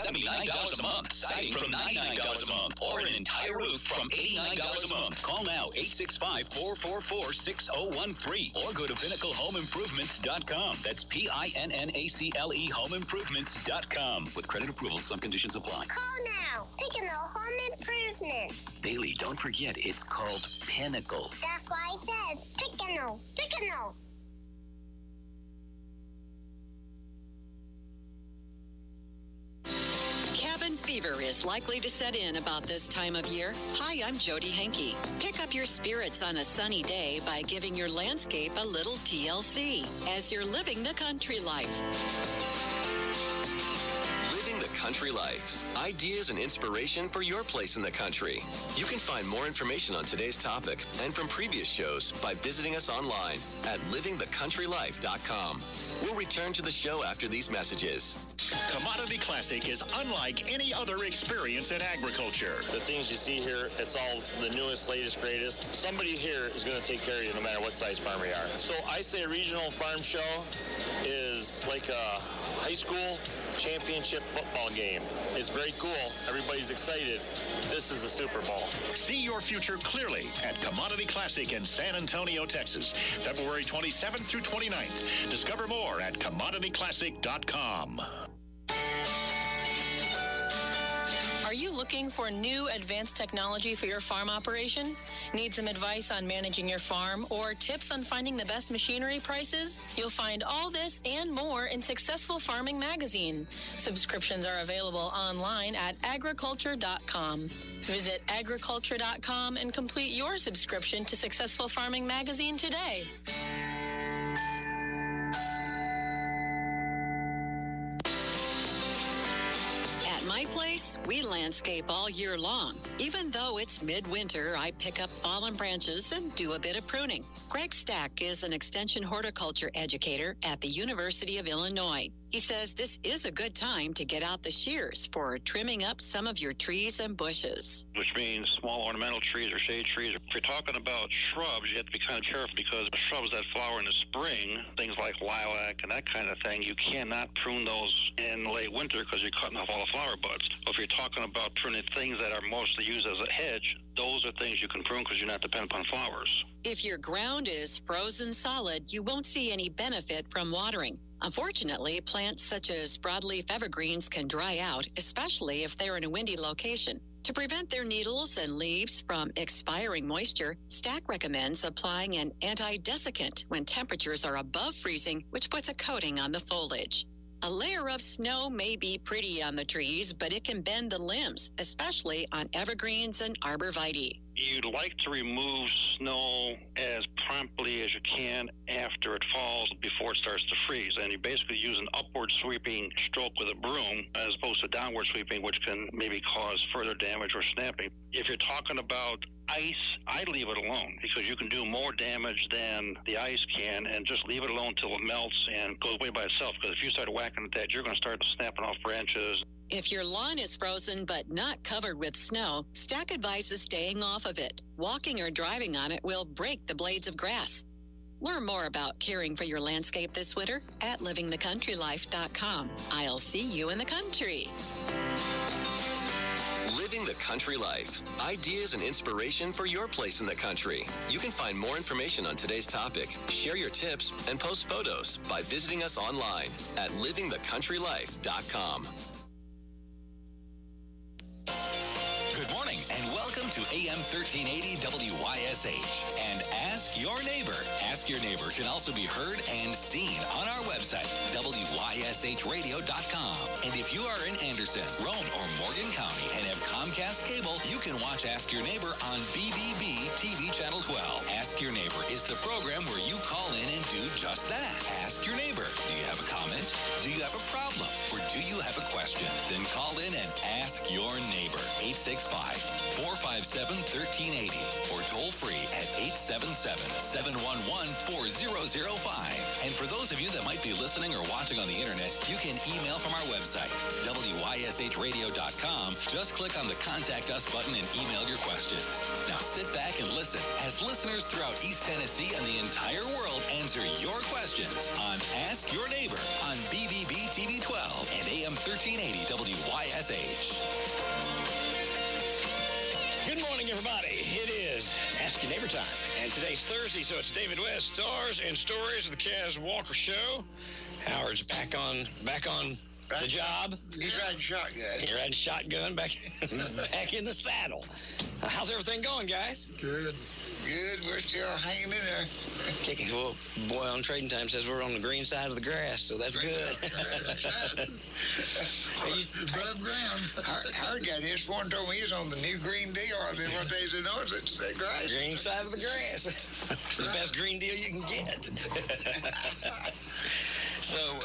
$79 a month. Siding from $99 a month. Or an entire roof from $89 a month. Call now, 865-444-6013. Or go to PinnacleHomeImprovements.com. That's PINNACLE HomeImprovements.com. With credit approval, some conditions apply. Call now. Pinnacle Home Improvements. Bailey, don't forget, it's called Pinnacle. That's why I said Pinnacle. Pinnacle. Cabin fever is likely to set in about this time of year. Hi, I'm Jody Henke. Pick up your spirits on a sunny day by giving your landscape a little TLC as you're living the country life. Living the country life. Ideas and inspiration for your place in the country. You can find more information on today's topic and from previous shows by visiting us online at livingthecountrylife.com. We'll return to the show after these messages. Commodity Classic is unlike any other experience in agriculture. The things you see here, it's all the newest, latest, greatest. Somebody here is going to take care of you no matter what size farmer you are. So I say a regional farm show is like a high school championship football game. It's very cool. Everybody's excited. This is the Super Bowl. See your future clearly at Commodity Classic in San Antonio, Texas, February 27th through 29th. Discover more at commodityclassic.com. Are you looking for new advanced technology for your farm operation? Need some advice on managing your farm or tips on finding the best machinery prices? You'll find all this and more in Successful Farming Magazine. Subscriptions are available online at agriculture.com. Visit agriculture.com and complete your subscription to Successful Farming Magazine today. My place, we landscape all year long. Even though it's midwinter, I pick up fallen branches and do a bit of pruning. Greg Stack is an extension horticulture educator at the University of Illinois. He says this is a good time to get out the shears for trimming up some of your trees and bushes. Which means small ornamental trees or shade trees. If you're talking about shrubs, you have to be kind of careful because shrubs that flower in the spring, things like lilac and that kind of thing, you cannot prune those in late winter because you're cutting off all the flower buds. But if you're talking about pruning things that are mostly used as a hedge, those are things you can prune because you're not dependent upon flowers. If your ground is frozen solid, you won't see any benefit from watering. Unfortunately, plants such as broadleaf evergreens can dry out, especially if they're in a windy location. To prevent their needles and leaves from expiring moisture, Stack recommends applying an anti-desiccant when temperatures are above freezing, which puts a coating on the foliage. A layer of snow may be pretty on the trees, but it can bend the limbs, especially on evergreens and arborvitae. You'd like to remove snow as promptly as you can after it falls before it starts to freeze. And you basically use an upward sweeping stroke with a broom as opposed to downward sweeping, which can maybe cause further damage or snapping. If you're talking about ice, I'd leave it alone because you can do more damage than the ice can and just leave it alone until it melts and goes away by itself. Because if you start whacking at that, you're going to start snapping off branches. If your lawn is frozen but not covered with snow, Stack advises staying off of it. Walking or driving on it will break the blades of grass. Learn more about caring for your landscape this winter at livingthecountrylife.com. I'll see you in the country. Living the country life. Ideas and inspiration for your place in the country. You can find more information on today's topic, share your tips, and post photos by visiting us online at livingthecountrylife.com. Good morning and welcome to AM 1380 WYSH and Ask Your Neighbor. Ask Your Neighbor can also be heard and seen on our website, WYSHradio.com. And if you are in Anderson, Roane, or Morgan County and have Comcast cable, you can watch Ask Your Neighbor on BBB TV Channel 12. Ask Your Neighbor is the program where you call in and do just that. Ask Your Neighbor. Do you have a comment? Do you have a problem? Or do you have a question? Then call in and ask your neighbor. 865-457-1380 or toll free at 877-711-4005. And for those of you that might be listening or watching on the internet, you can email from our website, WYSHradio.com. Just click on the Contact Us button and email your questions. Now sit back and listen as listeners throughout East Tennessee and the entire world answer your questions on Ask Your Neighbor on BBB TV 12 and AM 1380 WYSH. Ask Your Neighbor time. And today's Thursday, so it's David West, Stars and Stories of the Cas Walker Show. Howard's back on the job. He's riding shotgun. He's riding shotgun back in the saddle. How's everything going, guys? Good. We're still hanging in there. Kicking. Well, boy on Trading Time says we're on the green side of the grass, so that's good. Above ground. Howard got his one, told me he's on the new green deal. I said, what day is it? No, it's that grass. Green side of the grass. The best green deal you can get. So,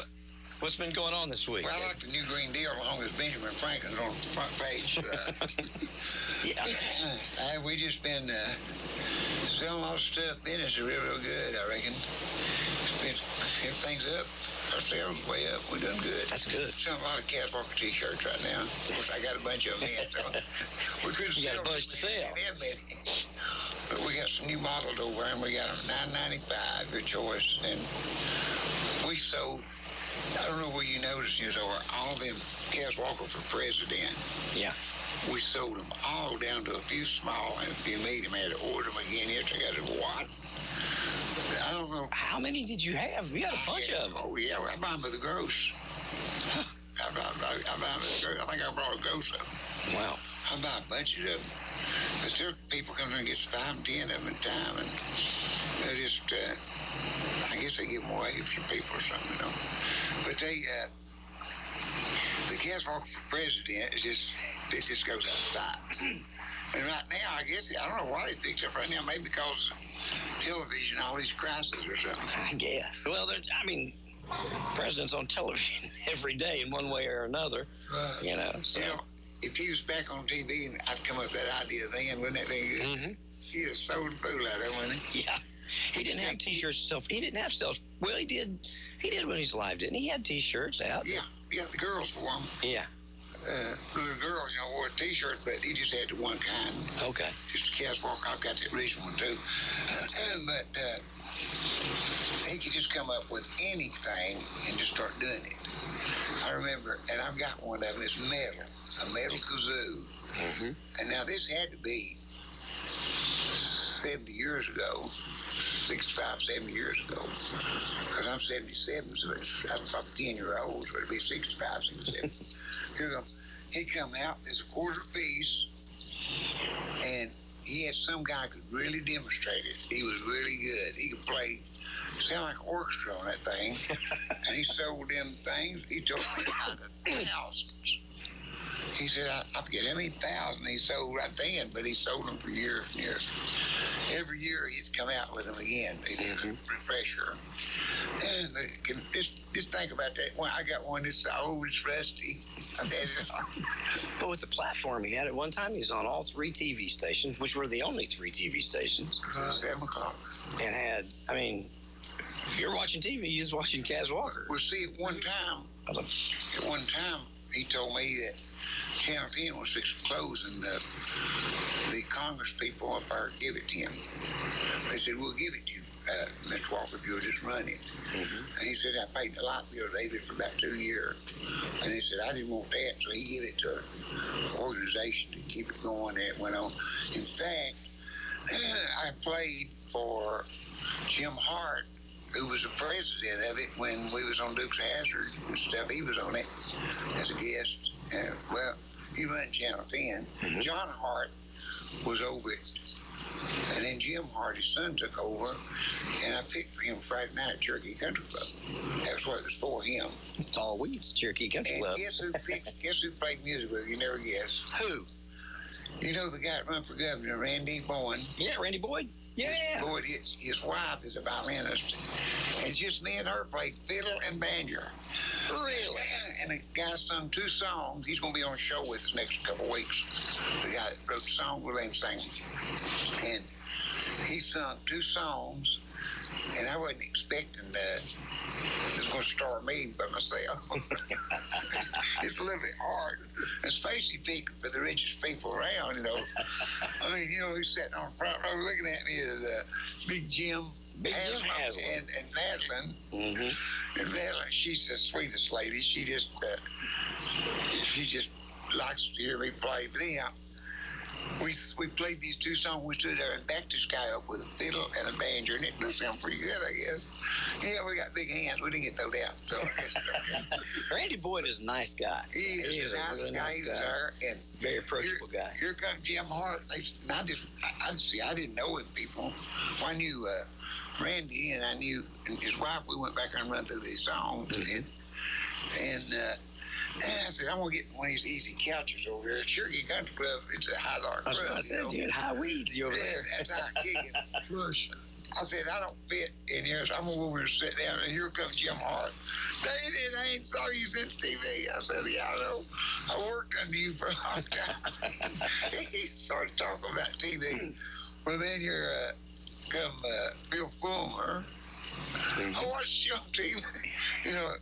what's been going on this week? Well, I like the new green deal as long as Benjamin Franklin's on the front page. Yeah. We just been selling a lot of stuff. Business is real good, I reckon. Everything's up. Our sales are way up. We're doing good. That's good. Selling a lot of Cas Walker T-shirts right now. Of course, I got a bunch of them in. So we couldn't sell. You got a bunch to sell. But we got some new models over, and we got them $9.95, your choice. And we sold, I don't know where you noticed, over all them Cas Walker for President. Yeah. We sold them all down to a few small and a few medium. I had to order them again yesterday. I got a what? I don't know. How many did you have? You had a bunch of them. Oh, yeah. I buy them with the gross. I buy them with the gross. I think I brought a gross of them. Wow. I buy a bunch of them. But still, people come in and get 5 and 10 of them at a time. And they just, I guess they give them away for people or something, But the Cas Walker for President is it just goes outside. And right now, I guess, I don't know why they picked up right now. Maybe because television, all these crises or something. I guess. Well, president's on television every day in one way or another. So. If he was back on TV and I'd come up with that idea then, wouldn't that be good? Mm-hmm. He'd have sold the fool out of it, wouldn't he? Yeah. He didn't have T-shirts himself. He didn't have sales. Well, he did. He did when he's live, didn't he? He had T-shirts out. Yeah, the girls wore them. Yeah. The girls, wore a T-shirt, but he just had the one kind. Okay. Just a Cas Walker. I've got the original one, too. But he could just come up with anything and just start doing it. I remember, and I've got one of them, it's metal, a metal kazoo. Mm-hmm. And now this had to be 70 years ago, 65, 70 years ago, because I'm 77, so I'm probably 10-year-old, so it'd be 65, 67. He come out, there's a quarter piece, and he had some guy who could really demonstrate it. He was really good. He could play, sound like an orchestra on that thing, and he sold them things. He told me thousands. He said, I forget how many thousand he sold right then, but he sold them for years and years. Every year he'd come out with them again. He'd a refresher. And just think about that. Well, I got one that's old, it's rusty. I've had it on. But with the platform he had at one time, he was on all 3 TV stations, which were the only 3 TV stations. 7 o'clock. And if you're watching TV, you're just watching Cas Walker. Well, see, at one time, he told me that Channel 10 was fixing to close, and the Congress people up there give it to him. They said, we'll give it to you, Mr. Walker, if you'll just run it. Mm-hmm. And he said, I paid the light bill to David for about 2 years. And he said, I didn't want that, so he gave it to an organization to keep it going, and it went on. In fact, I played for Jim Hart, who was the president of it when we was on Dukes of Hazzard and stuff. He was on it as a guest. And, well, he ran Channel 10. Mm-hmm. John Hart was over it. And then Jim Hart, his son, took over. And I picked for him Friday night at Cherokee Country Club. That's what it was for him. It's all weeds, Cherokee Country Club. And guess who played music with you? Never guess. Who? You know the guy that run for governor, Randy Boyd? Yeah, Randy Boyd. Yeah. His wife is a violinist. And just me and her played fiddle and banjo. Really? And the guy sung 2 songs. He's going to be on a show with us next couple of weeks. The guy that wrote the song, we'll let him sing. And he sung 2 songs. And I wasn't expecting that. It was going to start me by myself. It's a little bit hard. Especially for the richest people around, I mean, who's sitting on the front row looking at me is Big Jim. And Madeline. Mm-hmm. And Madeline, she's the sweetest lady. She just likes to hear me play. But anyhow, we played these two songs. We stood there and backed this guy up with a fiddle and a banjo, and it didn't sound pretty good, I guess. Yeah, we got big hands. We didn't get thrown out. So. Randy Boyd is a nice guy. He is a nice guy. He was there, and very approachable guy. Here comes Jim Hart. And I didn't know him, people. Well, I knew Randy, and I knew and his wife. We went back and run through these songs, and I said, I'm going to get one of these easy couches over here at Cherokee Country Club. It's a high dollar club. I said, dude, high weeds you over there. That's high kicking. Push. I said, I don't fit in here, so I'm going to go over and sit down, and here comes Jim Hart. David, I ain't saw you since TV. I said, yeah, I know. I worked under you for a long time. He started talking about TV. Well, then here come Bill Fulmer. I watched you on TV. You know,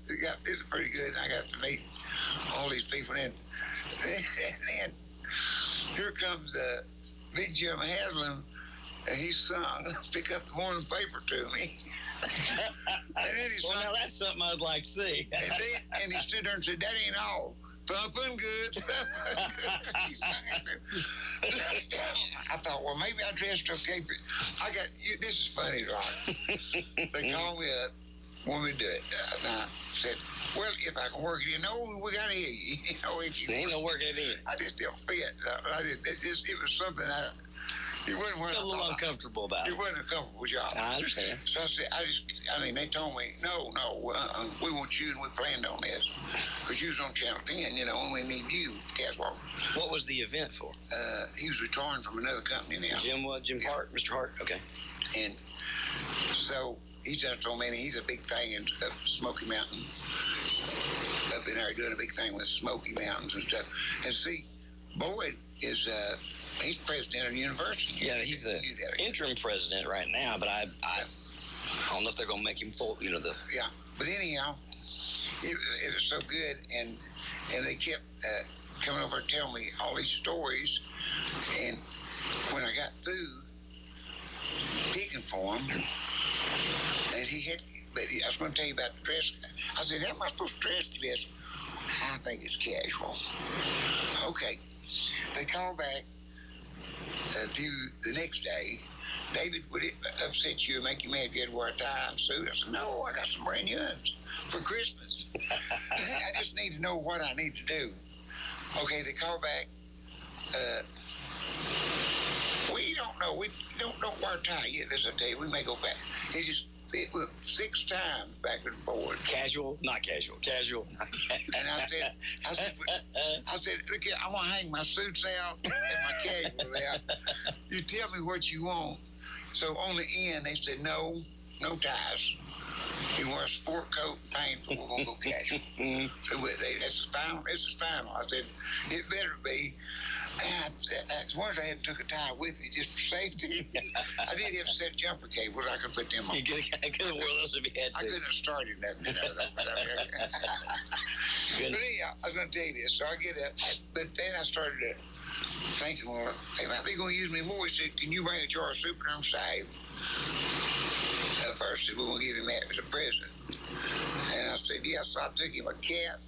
it's pretty good. And I got to meet all these people. And then here comes Big Jim Haslam, and he sung "Pick Up the Morning Paper" to me. And then he sung, well, now that's something I'd like to see. and he stood there and said, "That ain't all. Pumping good." I thought, well, maybe I dressed okay, but this is funny, Rock. They called me up, want me to do it. And I said, well, if I can work it in, no, we got to hear you. You know, if you ain't no working it in. I just didn't fit. It was something it wasn't what a little uncomfortable about it. It wasn't a comfortable job. I understand. So I said, they told me, no, we want you, and we planned on this. Because you was on Channel 10, you know, and we need you, Cas Walker. What was the event for? He was retiring from another company now. Jim Hart, Mr. Hart, okay. And so he just told me, and he's a big thing in Smoky Mountain. Up in there doing a big thing with Smoky Mountains and stuff. And see, Boyd is... he's president of the university. Yeah, he's the interim president right now, but I don't know if they're going to make him full, you know, the... Yeah, but anyhow, it was so good, and they kept coming over and telling me all these stories, and when I got through picking for him, and I was going to tell you about the dress. I said, how am I supposed to dress for this? I think it's casual. Okay, they called back the next day. David, would it upset you and make you mad if you had to wear a tie and suit? I said, no, I got some brand new ones for Christmas. I just need to know what I need to do. Okay, they called back. We don't know. We don't wear a tie yet. As I tell you, we may go back. It went 6 times back and forth. Casual, not casual. Casual, not casual. And I said, look here, I'm going to hang my suits out and my casual out. You tell me what you want. So on the end, they said, no ties. You wear a sport coat and pants, but we're going to go casual. So that's final. This is final. I said, it better be. Once I had took a tie with me just for safety. I did have set jumper cables. I could put them on. You could have worn those if you had to. I couldn't have started nothing. But anyhow, I was going to tell you this. So I get up, but then I started thinking, well, they might be going to use me more. He said, can you bring a jar of Superderm Save? First, we're going to give him that as a present. And I said, yes. So I took him a cap.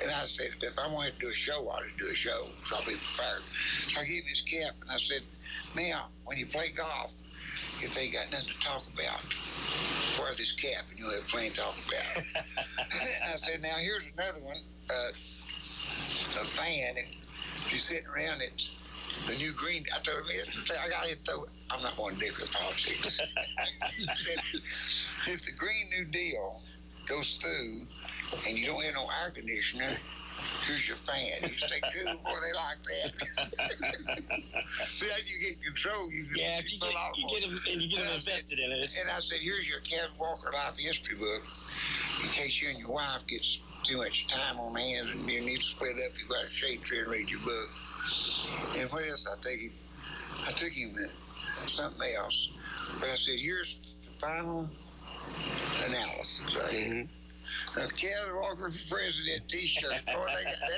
And I said, if I wanted to do a show, I ought to do a show. So I'll be prepared. So I gave him his cap, and I said, now, when you play golf, if they got nothing to talk about, wear this cap, and you'll have plenty to talk about. And I said, now, here's another one, a fan, and she's sitting around it. The new green, I told him, I got to throw it. I'm not one to dig with politics. I said, if the Green New Deal goes through, and you don't have no air conditioner, here's your fan. You stay cool, boy, they like that. See, as you get control, you get them invested in it. And I said, here's your Cas Walker Life History book. In case you and your wife gets too much time on hands and you need to split up, you've got a shade tree and read your book. And what else I take him? I took him something else. But I said, here's the final analysis, right? Mm-hmm. A Cas Walker for President T-shirt. Boy,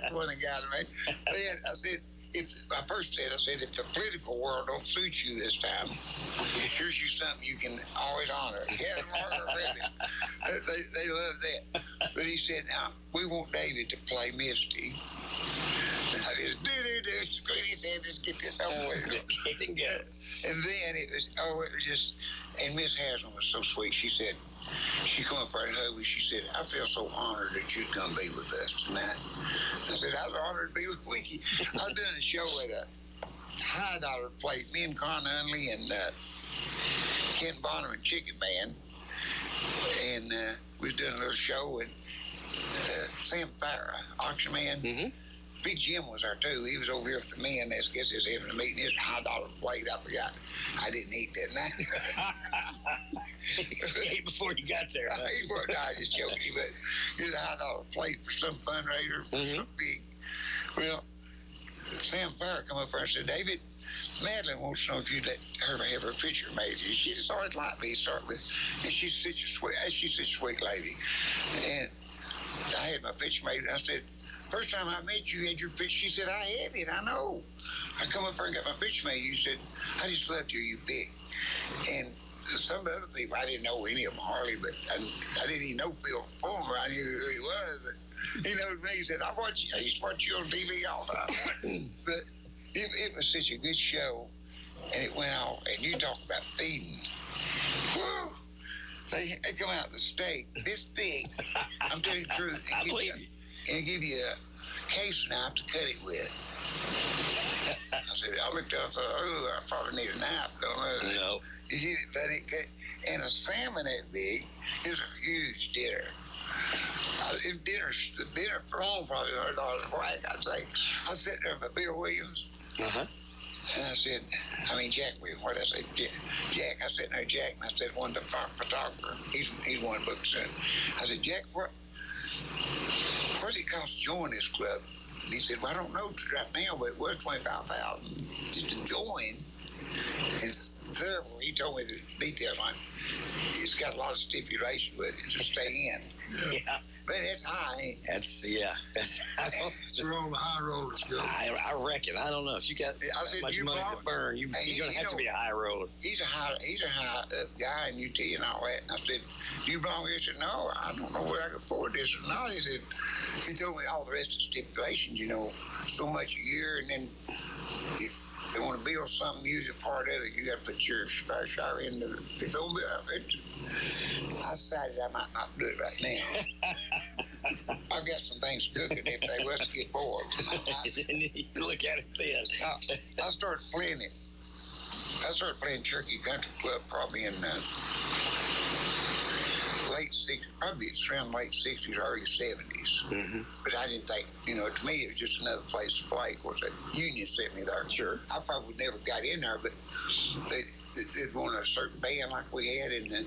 that's one they got me. Then I said, if the political world don't suit you this time, here's you something you can always honor. Cas Walker President. They love that. But he said, now, we want David to play Misty. I just, he said, just get this over with. Just get and go. And then it was just, and Miss Haslam was so sweet. She said, she come up there and hugged me. She said, I feel so honored that you'd come be with us tonight. I said, I was honored to be with you. I was doing a show at a high dollar plate. Me and Con Hunley and Ken Bonham and Chicken Man. And we was doing a little show, and Sam Farrah, auction man. Mm-hmm. Big Jim was there too. He was over here with the men. I guess he was having a meeting. It was a high dollar plate. I forgot. I didn't eat that night. You ate before you got there. Huh? No, I just joking. But it was a high dollar plate for some fundraiser for some big. Well, Sam Farrah come up there and said, David, Madeline wants to know if you'd let her have her picture made. She's always liked me to start with, and she's such a sweet lady. And I had my picture made, and I said, first time I met you, had your picture. She said, I had it, I know. I come up there and got my picture made. You said, I just loved you big. And some of the other people, I didn't know any of them hardly, but I didn't even know Phil Fulmer. I knew who he was, but he knows me. He said, I used to watch you on TV all the time. But it was such a good show, and it went on. And you talk about feeding. Woo! They come out the steak this thick. I'm telling you the truth. I believe you. And give you a case knife to cut it with. I said, I looked up and thought, I probably need a knife, don't I? No. You get it, but it cut. And a salmon that big is a huge dinner. The dinner for home probably $100 a whack, I'd say. I was sitting there with Bill Williams. Uh-huh. And I said, Jack Williams, what did I say? Jack. I sat there, Jack, and I said, one of the photographer. He's one of the books. I said, Jack, what does it cost to join this club? And he said, well, I don't know right now, but it was $25,000 just to join. And several, he told me the details on it. It's got a lot of stipulation with it to stay in. Yeah. But it's high. That's It's where all the high rollers go. I reckon. I don't know if you got that much money to burn. You're going to have to be a high roller. He's a high up guy in UT and all that. And I said, do you belong here? He said, no, I don't know where I can afford this or not. He told me all the rest of the stipulations, so much a year. And then if they want to build something, use a part of it, you got to put your fair share in the phone bill. I decided I might not do it right now. I've got some things cooking if they was to get bored. You look at it then. I started playing it. I started playing Cherokee Country Club probably in late 60s, probably it's around late 60s, early 70s. Mm-hmm. But I didn't think, to me it was just another place to play. Of course, the union sent me there. Sure. I probably never got in there, but they'd want a certain band like we had, and the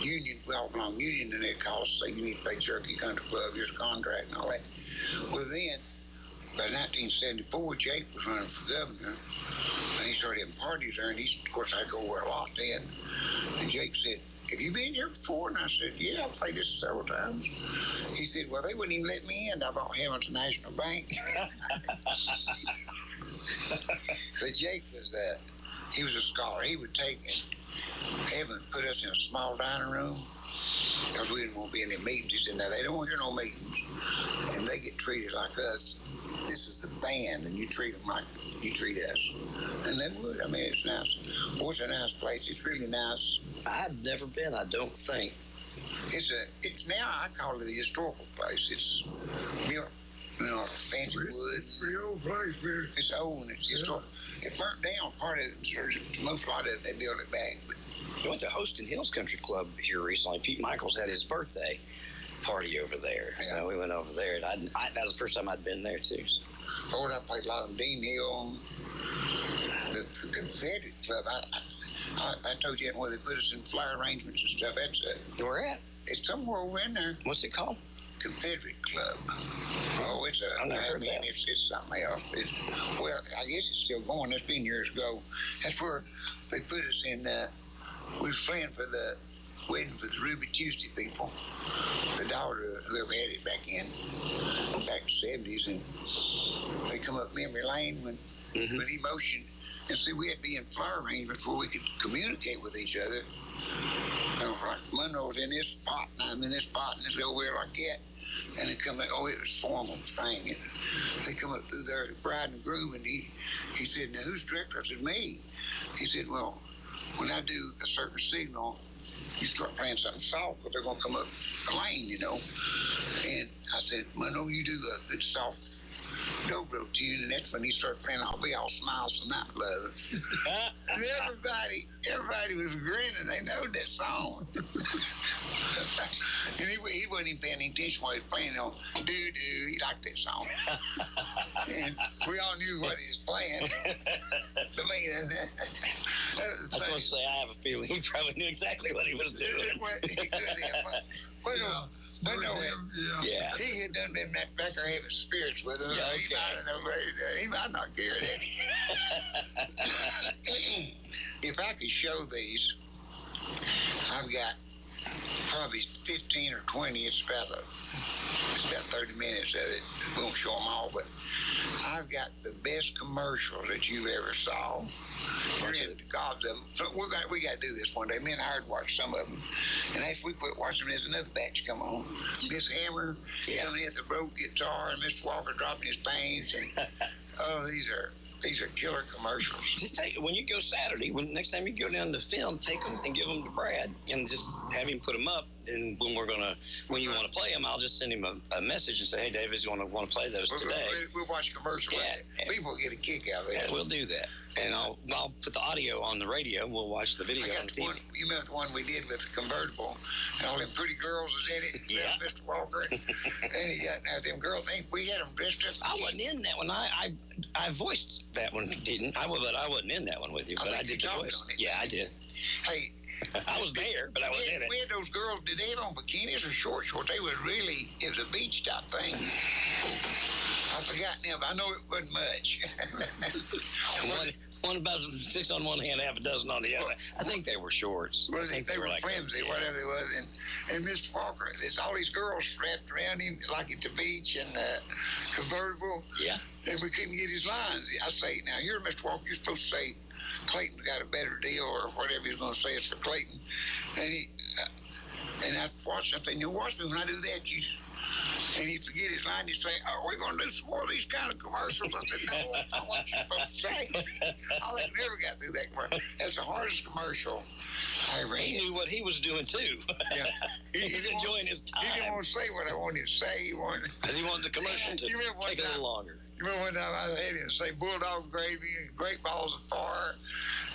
union, we all belong union, and they'd call us, say, you need to play Cherokee Country Club, here's a contract and all that. Well, then, by 1974, Jake was running for governor, and he started having parties there, and of course, I'd go over a lot then. And Jake said, have you been here before? And I said, yeah, I played this several times. He said, well, they wouldn't even let me in. I bought Hamilton National Bank. But Jake he was a scholar. He would take and put us in a small dining room because we didn't want to be in any meetings. He said, now, they don't want to hear no meetings. And they get treated like us. This is the band, and you treat them like you treat us. And they would. I mean, it's nice. Well, it's a nice place. It's really nice. I've never been, I don't think. It's now, I call it a historical place. It's built, fancy wood. It's a pretty old place, man. It's old, and it's historic. It burnt down part of it. Most lot of it, they built it back. But I went to Hostin Hills Country Club here recently. Pete Michaels had his birthday party over there. Yeah. So we went over there. And that was the first time I'd been there, too. Lord, I played a lot of Dean Hill. The Confederate Club, I told you where they put us in flower arrangements and stuff. That's where at? It's somewhere over in there. What's it called? Confederate Club. Oh, it's it's something else. Well, I guess it's still going. That's been years ago. That's where they put us in. We was playing for the wedding for the Ruby Tuesday people. The daughter, whoever had it back in the 70s, and they come up memory lane with emotion. And see, we had to be in flower arrangements where we could communicate with each other. Like Monroe's in this spot, and I'm in this spot, and it's over here like that. And they come up, it was formal thing. And they come up through there, the bride and groom, and he He said, now who's director? I said, me. He said, well, when I do a certain signal, you start playing something soft, but they're going to come up the lane, you know. And I said, well, no, you do a good soft dobro tune, and that's when he started playing I'll Be All Smiles Tonight, Love. And everybody was grinning. They know that song. And he wasn't even paying attention while he was playing on doo-doo. He liked that song. And we all knew what he was playing. I mean, I was going to say, I have a feeling he probably knew exactly what he was doing. He could have. But no, he had done been back there having spirits with him. Yeah, okay. He might have known what he done. He might not care that. If I could show these, I've got probably 15 or 20. It's about 30 minutes of it. We won't show them all, but I've got the best commercials that you've ever saw. Gobs of them. So we got to do this one day. Me and Howard watch some of them, and after we quit watching them, there's another batch come on. Miss Hammer coming in with a broke guitar, and Mr. Walker dropping his pains, and these are killer commercials. Just take, when you go Saturday, next time you go down to film, take them and give them to Brad, and just have him put them up. And when you want to play them, I'll just send him a message and say, hey, David's going to want to play those today. We'll watch a commercial. Yeah, people will get a kick out of it. Yeah, we'll do that. And I'll put the audio on the radio, and we'll watch the video on TV. You remember the one we did with the convertible, and all them pretty girls was in it, yeah. Mr. Walker, and he got them girls. We had them dressed up. I wasn't in that one. I voiced that one, but I wasn't in that one with you. But I did the voice. Yeah, I did. Hey. I was there, but I wasn't in it. We had those girls, did they have on bikinis or shorts? They was really, it was a beach type thing. I forgot now, but I know it wasn't much. One about 6 on one hand, half a dozen on the other. I think they were shorts. Well, they were like flimsy, whatever they was. And Mr. Walker, there's all these girls wrapped around him like at the beach and convertible. Yeah. And we couldn't get his lines. I say, now, you're Mr. Walker, you're supposed to say, Clayton got a better deal or whatever he's going to say it's for Clayton. And I watched something. You watch me when I do that, and he'd forget his line. He'd say, are we going to do some more of these kind of commercials? I said, no, that's not what you're supposed to say. I never got through that commercial. That's the hardest commercial I ever had. He knew what he was doing, too. Yeah. He was enjoying his time. He didn't want to say what I wanted him to say. Because he wanted the commercial to take a little longer. You remember one time I had him say Bulldog Gravy and Great Balls of Fire,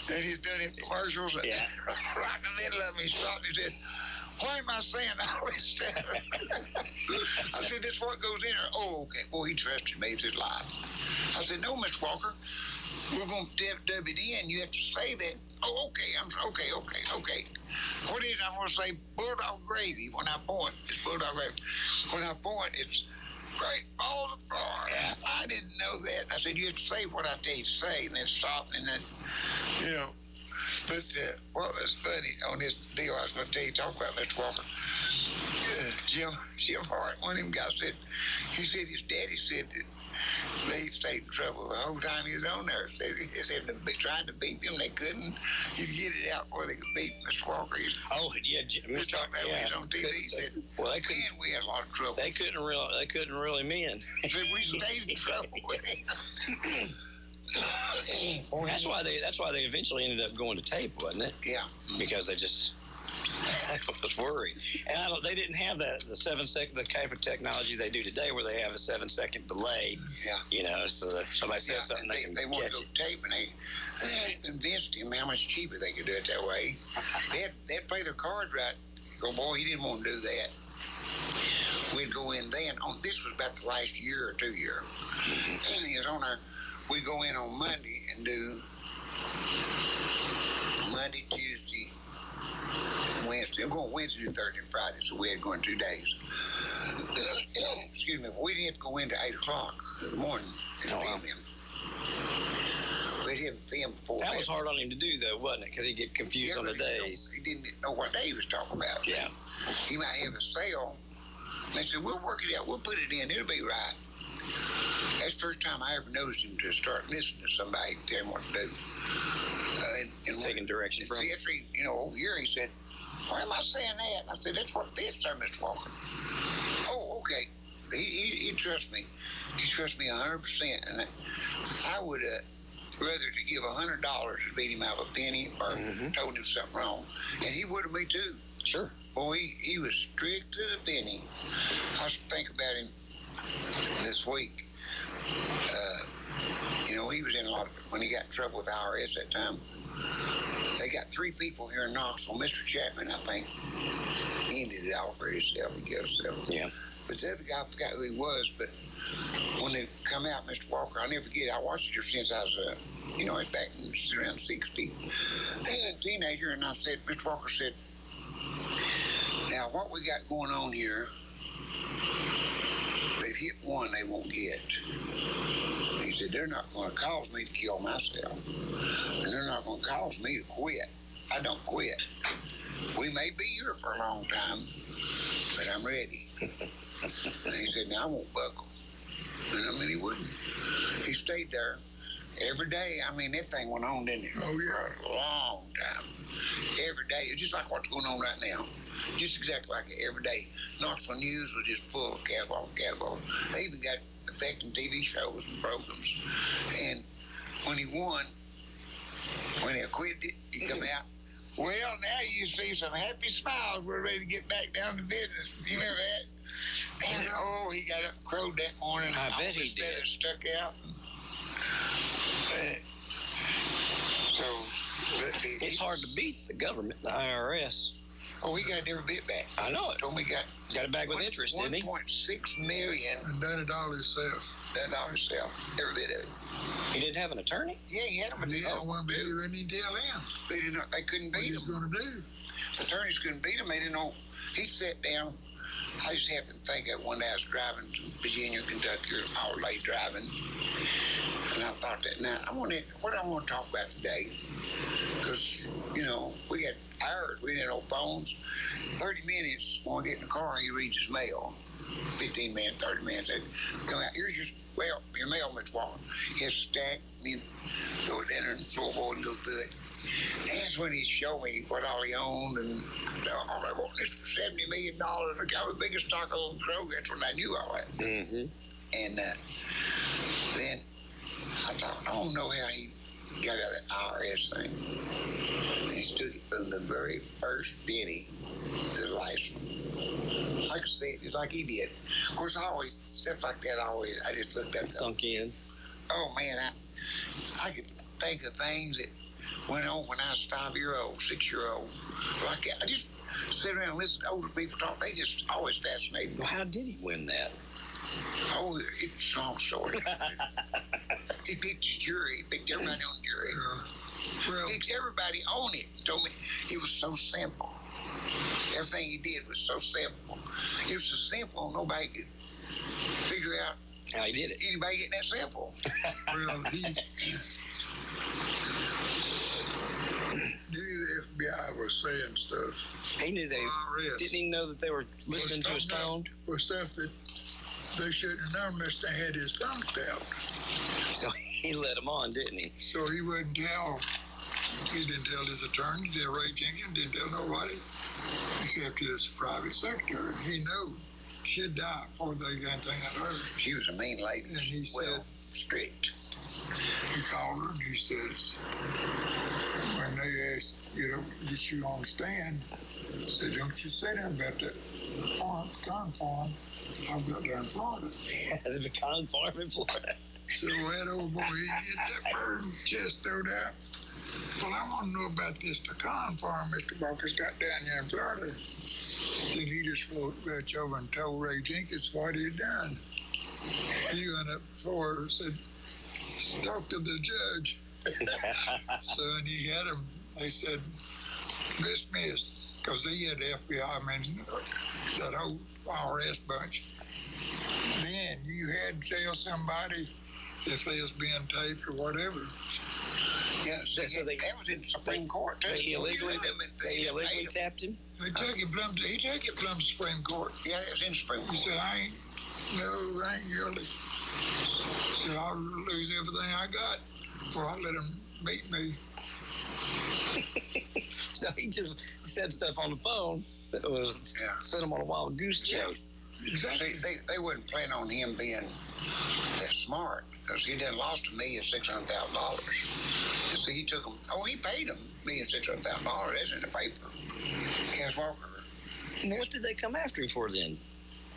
and he's done it in commercials. Yeah. Right in the middle of him, he stopped and he said, why am I saying all this stuff? I said, that's what goes in there. Oh, okay. Boy, he trusted me. It's his life. I said, no, Mr. Walker, we're going to dub it in. You have to say that. Oh, okay. Okay. What is it? I'm going to say Bulldog Gravy. When I point, it's Bulldog Gravy. When I point, it's Great Balls of Fire. Yeah. I didn't know that. I said, you have to say what I tell you to say, and then stop, and then, you know. But what was funny on this deal I was going to tell you, talk about Mr. Walker. Jim Hart, one of them guys said, he said his daddy said that they stayed in trouble the whole time he was on there. They said they tried to beat him, they couldn't. He'd get it out before they could beat Mr. Walker. Mr. Talking about when he was on TV, he said, we had a lot of trouble. They couldn't really mend. He said we stayed in trouble with him. That's why they eventually ended up going to tape, wasn't it? Yeah. Because they just was worried. And they didn't have the 7-second, the type of technology they do today where they have a 7-second delay. Yeah. You know, so that somebody says something, they wanted to go tape, and they convinced him how much cheaper they could do it that way. They'd play their cards right. Oh, boy, he didn't want to do that. We'd go in then. This was about the last year or 2 year. And he was on our... We go in on Monday and do Monday, Tuesday, Wednesday. We're going Wednesday, Thursday, and Friday, so we had to go in 2 days. Excuse me, but we didn't have to go in till 8 o'clock in the morning and film him. We'd have film before that. Was hard on him to do, though, wasn't it? Because he'd get confused on the days. He didn't know what day he was talking about. Yeah. He might have a sale. And they said, we'll work it out. We'll put it in. It'll be right. That's the first time I ever noticed him to start listening to somebody and tell him what to do. And taking direction from him. You know, over here he said, why am I saying that? And I said, that's what fits there, Mr. Walker. Oh, okay. He trusts me. He trusts me 100%. And I would rather to give $100 to beat him out of a penny or told him something wrong. And he would have me too. Sure. Boy, he was strict to the penny. I was thinking about him this week. He was in a lot of, when he got in trouble with the IRS that time. They got 3 people here in Knoxville. Mr. Chapman, I think, he ended it all for himself. He killed himself. Yeah. But the other guy, I forgot who he was, but when they come out, Mr. Walker, I'll never forget it. I watched it since I was, back in around 60. And a teenager, and I said, Mr. Walker said, now what we got going on here, they've hit one they won't get. He said, they're not going to cause me to kill myself. And they're not going to cause me to quit. I don't quit. We may be here for a long time, but I'm ready. And he said, now I won't buckle. And he wouldn't. He stayed there every day. That thing went on, didn't it? Oh, yeah. For a long time. Every day. It's just like what's going on right now. Just exactly like it every day. Knoxville News was just full of Cas Walker. They even got affecting TV shows and programs. And when he won, when he acquitted it, he come out, well, now you see some happy smiles. We're ready to get back down to business. You remember that? And, he got up and crowed that morning. I bet he did. Feathers stuck out. It's hard to beat the government, the IRS. Oh, he got every bit back. I know it. Told me he got it back with interest, didn't he? $1.6 million. And done it all himself. Done it all himself. Every bit of it. He didn't have an attorney? Yeah, he had him. He had one beat him, and he tell him. They couldn't beat him. What he's going to do? The attorneys couldn't beat him. They didn't know. He sat down. I just happened to think of one day I was driving to Virginia, Kentucky, all day driving. And I thought that now, what I want to talk about today, because, we had hours, we didn't have no phones. 30 minutes, when we get in the car, he reads his mail. 15 minutes, 30 minutes. Come out, here's your mail, Mr. Walker. Here's stack, and you throw it in the floorboard and go through it. And that's when he showed me what all he owned, and I said, I want this for $70 million. I got the biggest stock on Kroger. That's when I knew all that. Mm-hmm. And then I thought, I don't know how he got out of that IRS thing. And he took it from the very first penny to the last one. Like I said, it's like he did. Of course, stuff like that I just looked at. Sunk in. Oh, man, I could think of things that went on when I was 5-year-old, 6-year-old. Like I just sit around and listen to older people talk. They just always fascinate me. Well, how did he win that? Oh, it's a long story. He picked his jury. He picked everybody on the jury. He picked everybody on it. Told me it was so simple. Everything he did was so simple. It was so simple, nobody could figure out how he did it. Anybody getting that simple. Well, he knew the FBI was saying stuff. He knew didn't he know that they were listening to his phone? For stuff that they shouldn't have known unless they had his tongue out. So he let him on, didn't he? So he wouldn't tell. He didn't tell his attorney, didn't Ray Jenkins, didn't tell nobody except his private secretary. And he knew she'd die before they got anything out of her. She was a mean lady. And he said, strict. He called her and he says, when they asked, get you on the stand, he said, don't you say that about that pecan farm I've got there in Florida. Yeah, the pecan farm in Florida. So that old boy, he gets that bird chest thrown out. Well, I want to know about this pecan farm Mr. Walker's got down there in Florida. Then he just reached over and told Ray Jenkins what he'd done. He went up before and said, talk to the judge. So and he had him, they said, dismissed, because he had the FBI, that whole IRS bunch. Then you had to tell somebody if they was being taped or whatever. Yeah, so that was in the Supreme Court, too. They illegally tapped him? He took it from the Supreme Court. Yeah, that was in the Supreme Court. He said, I ain't guilty. He said, I'll lose everything I got before I let them beat me. So he just said stuff on the phone that was sent him on a wild goose chase. Exactly. They wouldn't plan on him being that smart. because he done lost $1,600,000. See, he took him. Oh, he paid him $1,600,000. That's in the paper. Cas Walker. What did they come after him for then?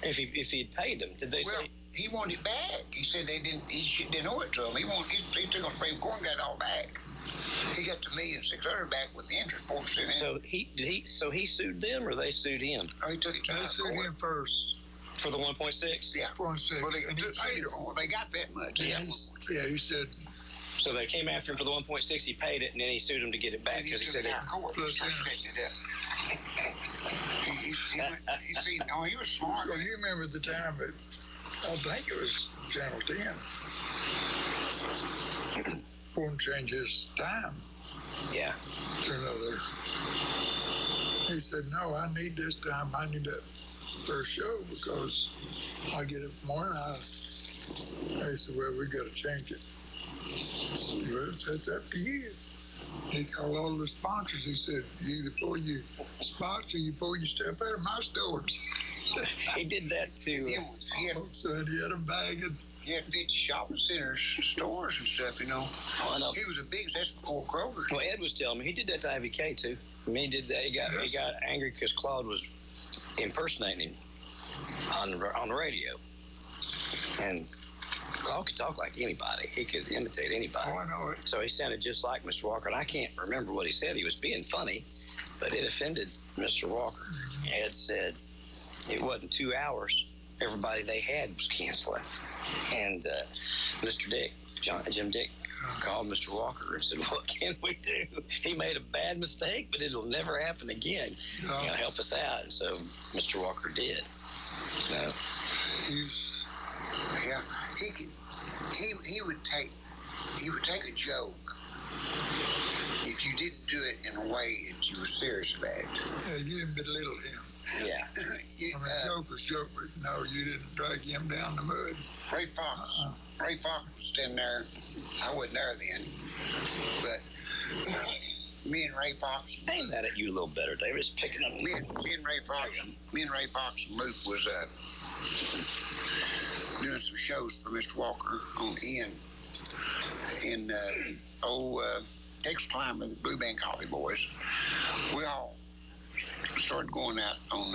If he had paid them, did they say? He wanted it back. He said they didn't. He didn't owe it to him. He took him Supreme Court and got it all back. He got the $1,600,000 back with the interest, 4%. So he sued them, or they sued him? Oh, he took it to They sued him first. For the 1.6? Yeah. 1.6. Well, they got that much. Yeah, he said. So they came after him for the 1.6. He paid it, and then he sued him to get it back because he said it. Plus interest. He was smart. Well, you remember the time, but I think it was Channel 10. Won't change his time. Yeah. To another. He said, no, I need this time. I need that first show because I get it more. They said, well, we got to change it. Well, that's up to you. He called all the sponsors. He said, you either pull your sponsor, you pull your stuff out of my stores. He did that too. So he had a bag of. He had 50 shopping centers, stores and stuff, you know. Oh, I know. He was a big, that's before Kroger. Well, Ed was telling me he did that to IVK too. I mean, he did that. He got angry because Claude was impersonating him on the radio. And Claude could talk like anybody. He could imitate anybody. Oh, I know it. So he sounded just like Mr. Walker. And I can't remember what he said. He was being funny, but it offended Mr. Walker. Ed said it wasn't 2 hours. Everybody they had was canceling. And Mr. Dick, Jim Dick, called Mr. Walker and said, what can we do? He made a bad mistake, but it'll never happen again. You gotta help us out. And so Mr. Walker did. He would take a joke if you didn't do it in a way that you were serious about it. Yeah, you belittled him. Yeah. Joke was joke, but no, you didn't drag him down the mud. Ray Fox. Ray Fox was standing there. I wasn't there then, but me and Ray Fox. Aim that at you a little better, David. It's picking up. Me and Ray Fox and Luke was doing some shows for Mr. Walker on in Texas Climber, the Blue Band Coffee Boys. We all started going out on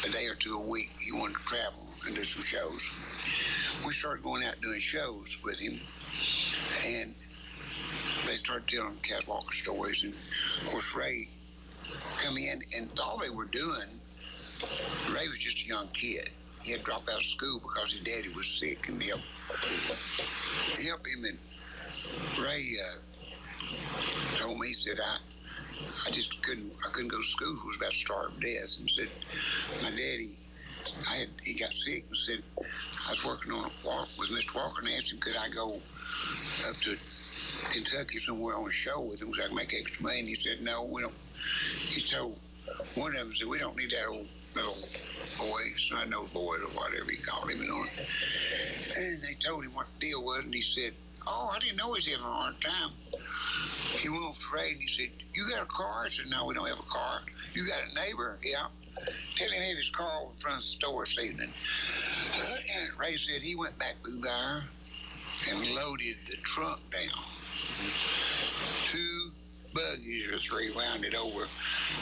a day or two a week. He wanted to travel and do some shows. We started going out doing shows with him, and they started telling Cas Walker stories. And of course, Ray come in, and all they were doing, Ray was just a young kid. He had dropped out of school because his daddy was sick, and help him. And Ray told me, he said, I just couldn't go to school. I was about to starve to death. And said, my daddy, he got sick and said, I was working on a walk with Mr. Walker and asked him, could I go up to Kentucky somewhere on a show with him so I can make extra money? And he said, no, we don't. He told one of them, said, we don't need that old little boy, son old boy or whatever he called him. And they told him what the deal was, and he said, oh, I didn't know he was having a hard time. He went over to Ray and he said, you got a car? I said, no, we don't have a car. You got a neighbor? Yeah. Tell him to have his car in front of the store this evening. And Ray said he went back through there and loaded the trunk down. 2 buggies or 3 wound it over.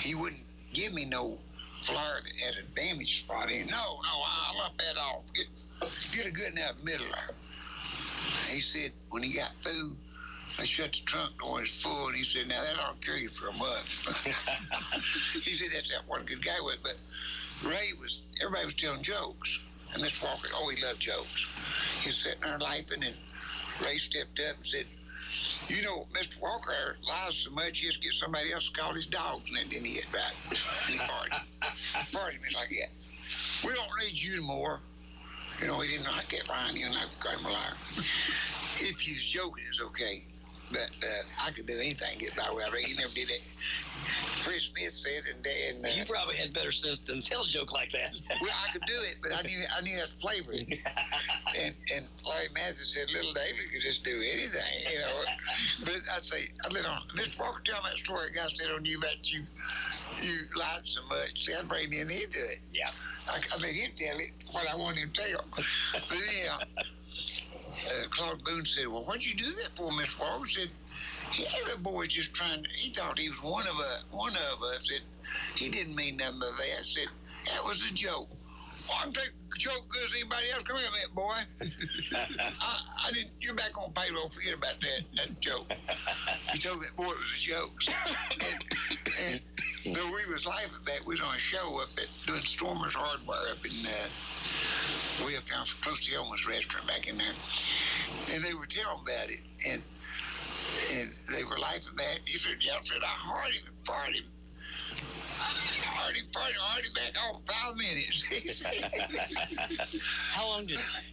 He wouldn't give me no flyer that had a damage spot in. No, I'll up that off. Get a good enough middle there. He said when he got through, they shut the trunk door and it's full, and he said, now that ought to carry you for a month. He said that's what a good guy was, but everybody was telling jokes, and Mr. Walker, he loved jokes. He was sitting there laughing, and Ray stepped up and said, you know, Mr. Walker lies so much, he has to get somebody else to call his dogs, and then didn't he hit right? And he farted me like that. We don't need you anymore. You know, he didn't know I kept lying, and I got him a liar. If he's joking, it's okay. But I could do anything to get by with it. He never did it. Fred Smith said, and you probably had better sense than tell a joke like that. Well, I could do it, but I knew how to flavor it. And Larry Matthews said, little David could just do anything, you know. But I'd say, Mr. Walker, tell me that story a guy said on you about you lied so much. See, I'd bring him in, he'd do it. Yeah. I let him tell it what I want him to tell. But anyhow, Claude Boone said, well, what'd you do that for, Mr. Walker? Said, the boy just trying to, he thought he was one of us. Said, he didn't mean nothing by that. Said, that was a joke. Well, I can take a joke good as anybody else. Come here a minute, boy. I didn't, you're back on payroll. Forget about that joke. He told that boy it was a joke. and though we was laughing at that, we was on a show up at doing Stormer's Hardware up in, way up down close to the Elmer's restaurant back in there. And they were telling about it. And they were laughing at it. He said, I heard him and fired him. Already back on 5 minutes.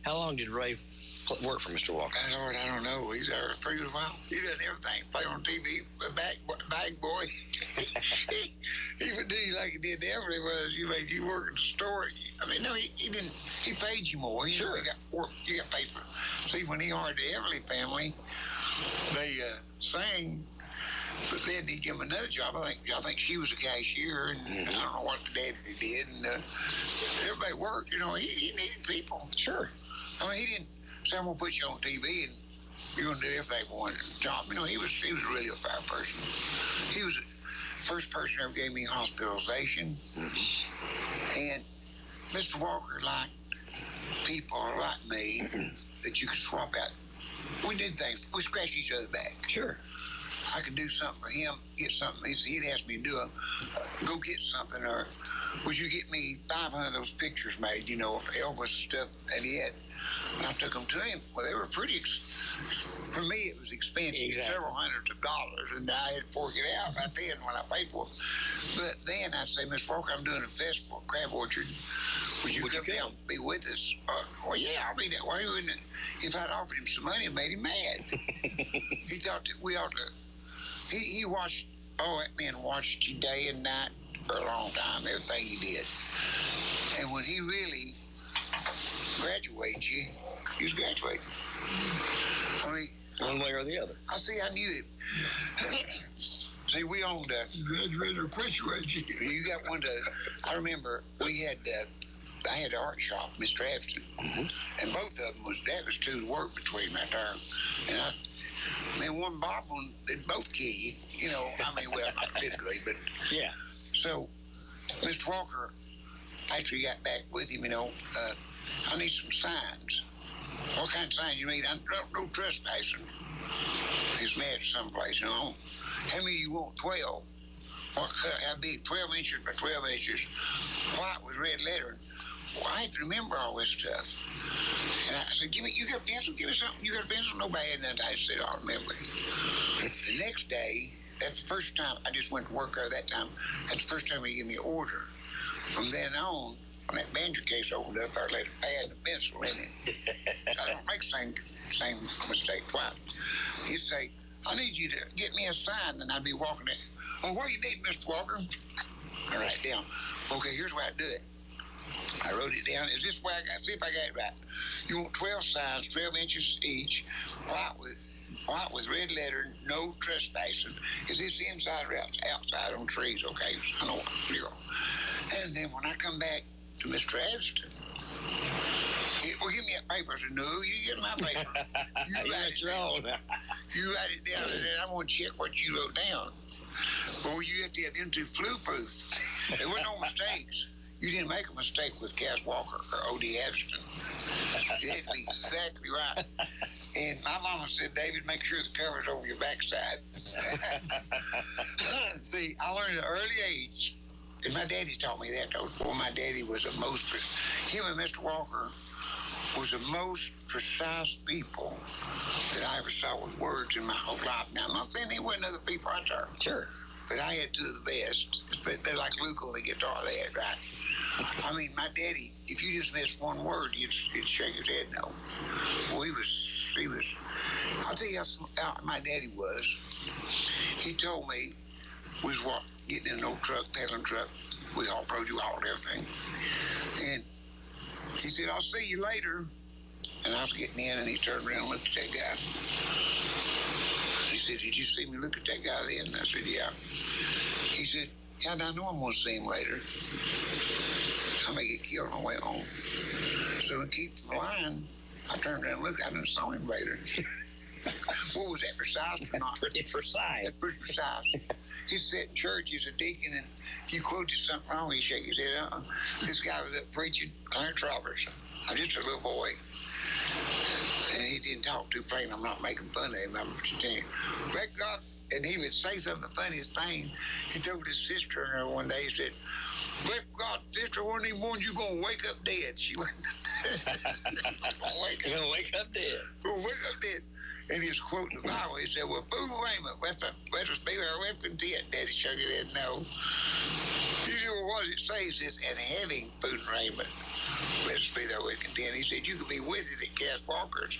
How long did Ray work for Mr. Walker? Lord, I don't know. He's there for a pretty while. He done everything. Play on TV, bag boy. He would do like he did everything was. You work at the store. I mean, no, he didn't. He paid you more. Sure. You got paid for. See, when he hired the Everly family, they sang. But then he gave him another job. I think she was a cashier, and I don't know what the daddy did. And everybody worked. You know, he needed people. Sure. I mean, he didn't say, I'm gonna put you on TV and you're gonna do everything for one job. You know, he was really a fair person. He was the first person who ever gave me hospitalization. And Mr. Walker liked people like me that you could swap out. We did things. We scratched each other's back. Sure. I could do something for him, get something. He'd ask me to do go get something, or would you get me 500 of those pictures made, you know, of Elvis stuff that he had. And I took them to him. Well, they were pretty, for me, it was expensive, several hundreds of dollars, and I had to fork it out right then when I paid for it. But then I'd say, Miss Walker, I'm doing a festival at Crab Orchard. Would you come down and be with us? Well, yeah, I'll be that way. If I'd offered him some money, it made him mad. He thought that we ought to. He watched, that man watched you day and night for a long time, everything he did. And when he really graduates you, he's graduating. I mean, one way or the other. I knew it. See, we owned graduate or graduate you. You got one I remember we had, I had an art shop, Mr. Abston, and both of them that was two to work between right there. And one Bob one, they'd both kill you. You know, I mean, well, not physically, but yeah. So, Mr. Walker, after he got back with him, you know, I need some signs. What kind of signs you need? No trespassing. He's mad someplace, you know. How many you want? 12. What cut? How big? 12 inches by 12 inches. White with red lettering. Well, I have to remember all this stuff. And I said, you got a pencil? Give me something. You got a pencil? Nobody had nothing. I said, I'll remember it. The next day, that's the first time, I just went to work there that time. That's the first time he gave me an order. From then on, when that banjo case opened up, I let a pad and a pencil in it. I don't make the same mistake twice. He'd say, I need you to get me a sign, and I'd be walking there. Oh, what do you need, Mr. Walker? I write it down. Okay, here's why I do it. I wrote it down. Is this why I got? See if I got it right. You want 12 signs, 12 inches each, white with red lettering, no trespassing. Is this inside or outside on trees? Okay, I know what I'm doing. And then when I come back to Mr. Adston, well, give me that paper. I said, no, you get my paper. You write it down. You write it down, and then I want to check what you wrote down. Well, you have to have them two flu-proof. There were no mistakes. You didn't make a mistake with Cas Walker or O.D. Abston. It had to be exactly right. And my mama said, David, make sure the cover's over your backside. See, I learned at an early age, and my daddy taught me that, though. Well, my daddy was him and Mr. Walker was the most precise people that I ever saw with words in my whole life. Now, I'm not saying there wasn't other people out there. Sure. But I had two of the best. But they're like Luke on the guitar, they had, right? I mean, my daddy, if you just missed one word, he'd shake his head no. Well, he was, I'll tell you how my daddy was. He told me, we was getting in an old truck, pedaling truck. We all rode you all and everything. And he said, I'll see you later. And I was getting in, and he turned around and looked at that guy. He said, did you see me look at that guy then? And I said, yeah. He said, how do I know I'm going to see him later? I may get killed on the way home. So to keep the line, I turned around and looked at him and saw him later. What was that, precise or not? Pretty precise. That's pretty precise. He said in church, he's a deacon, and if you quoted something wrong, he shake his head. This guy was up preaching, Clarence Roberts. I'm just a little boy. And he didn't talk too plain. I'm not making fun of him. I'm just telling you. Thank God. And he would say something, the funniest thing. He told his sister in there one day, he said, "Bless God, sister, one of these mornings you're going to wake up dead." She went, You're going to wake up dead. You're going to wake up dead. And he was quoting the Bible. He said, "Well, food and raiment, let us be our content." Daddy shook his head, no. Usually what does it say? It says, "and having food and raiment, let us be there with content." He said, "You could be with it at Cas Walker's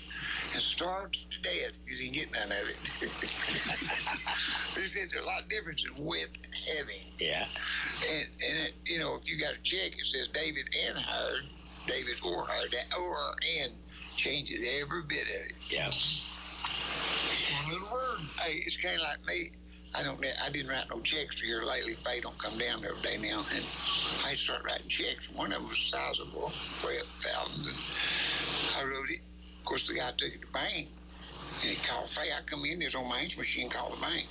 and starve to death. You didn't get none of it." He said there's a lot of difference in with and having. Yeah. And it, you know, if you got a check, it says David and hired, David or hired, that or and changes every bit of it. Yeah. One little word. Hey, it's kind of like me. I didn't write no checks here lately. Pay don't come down every day now, and I start writing checks. One of them was sizable, way up thousands, and I wrote it. Of course, the guy took it to the bank, and he called Faye. I come in, there's on my answer machine, call the bank,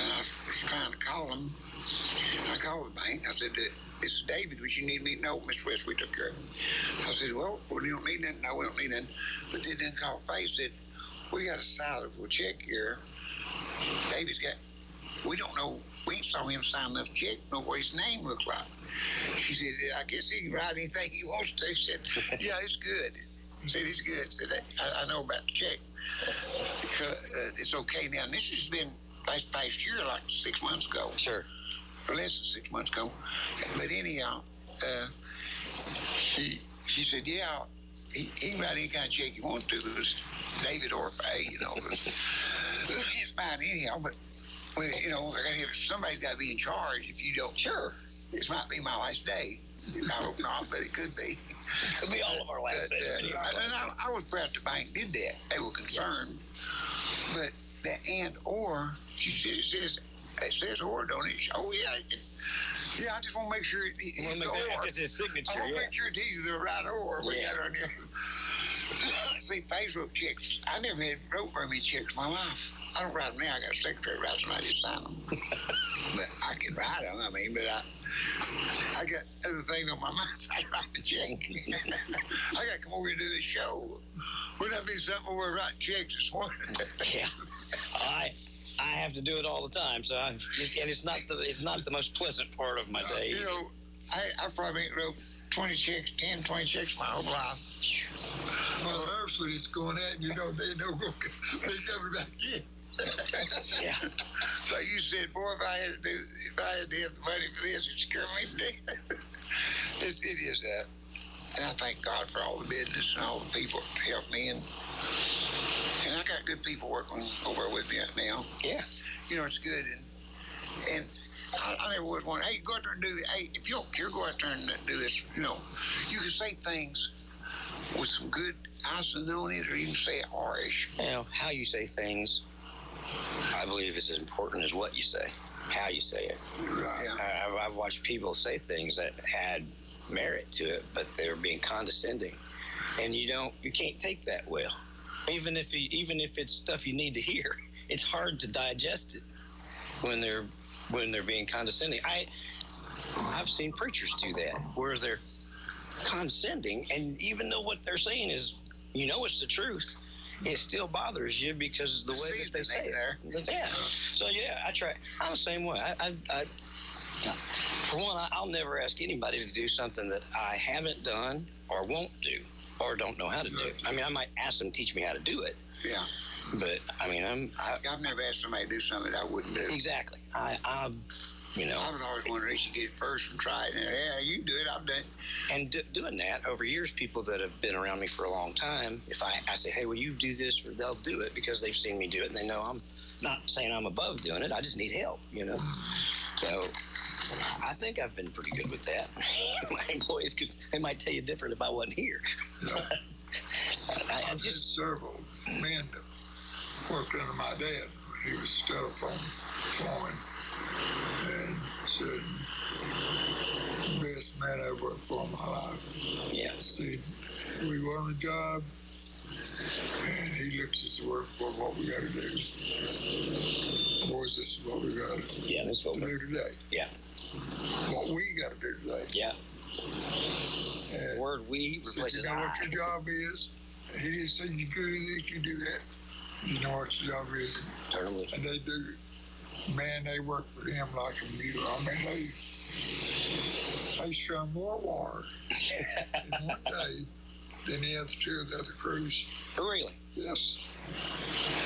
and I was trying to call him. I called the bank. I said, "This is David. Would you need me?" "No, Mr. West, we took care of him." I said, well, you don't need nothing." "No, we don't need nothing." But they didn't call Faye. Said, "We got a sizable check here. David's got, we don't know, we ain't saw him sign enough check, know what his name looked like." She said, "I guess he can write anything he wants to." She said, "Yeah, it's good." He said, "It's good." I said, I know about the check. It's okay now. And this has been past year, like 6 months ago. Sure. Or less than 6 months ago. But anyhow, she said, "Yeah, he can write any kind of check he wants to. It was David or Faye, you know." It's fine anyhow, but, you know, somebody's got to be in charge. If you don't, sure. This might be my last day. I hope not, but it could be. It could be all of our last days. I was proud the bank did that. They were concerned. But that and or, it says or, don't it? Oh, yeah. Yeah, I just want to make sure it's the or. It's his signature. I want to make sure it's the right or. We got on there. See, Faye's wrote checks. I never had wrote very many checks in my life. I don't write them now. I got a secretary writes them. I just sign them. But I can write them. I mean, but I got other things on my mind. I write the check. I got to come over here to do this show. Wouldn't that be something where we're writing checks this morning? Yeah. I have to do it all the time, so it's not the most pleasant part of my day. You know, I probably ain't wrote 20 checks my whole life. Well, Earth's when it's going at, you know, they coming back in. Yeah. Like you said, boy, if I had to have the money for this, it'd scare me to death. It is that. And I thank God for all the business and all the people that help me. And I got good people working over with me right now. Yeah. You know, it's good. And I never was one, hey, go out there and do this. Hey, if you don't care, go out there and do this. You know, you can say things with some good icing on it, or you can say it harsh. You know, how you say things, I believe, is as important as what you say, how you say it. Right. Yeah. I've watched people say things that had merit to it, but they were being condescending, and you can't take that well. Even if it's stuff you need to hear, it's hard to digest it when they're being condescending. I've seen preachers do that, where they're condescending, and even though what they're saying is, you know, it's the truth, it still bothers you because of the way that they say it. Yeah. So yeah, I try. I'm the same way. For one, I'll never ask anybody to do something that I haven't done or won't do or don't know how to do. I mean, I might ask them to teach me how to do it. Yeah. But I mean, I've never asked somebody to do something that I wouldn't do. Exactly. You know, I was always wondering if you get it first and try it. And, yeah, you can do it. I've done it. And doing that over years, people that have been around me for a long time, if I say, hey, will you do this? Or they'll do it because they've seen me do it, and they know I'm not saying I'm above doing it. I just need help, you know. So I think I've been pretty good with that. My employees they might tell you different if I wasn't here. No. I just several men that worked under my dad when he was telephone foreman, and said, best man I ever worked for in my life. Yeah. See, we were on a job, And he looks at the work for what we got to do. Boys, this is what we got to do today. Yeah. What we got to do today. Yeah. And the word we replaces you know I. what your job is? He didn't say you do this, you do that. You know what your job is. Totally. And they do. Man, they work for him like a mule. I mean, they strung more water in one day than the other two of the other crews. Really? Yes.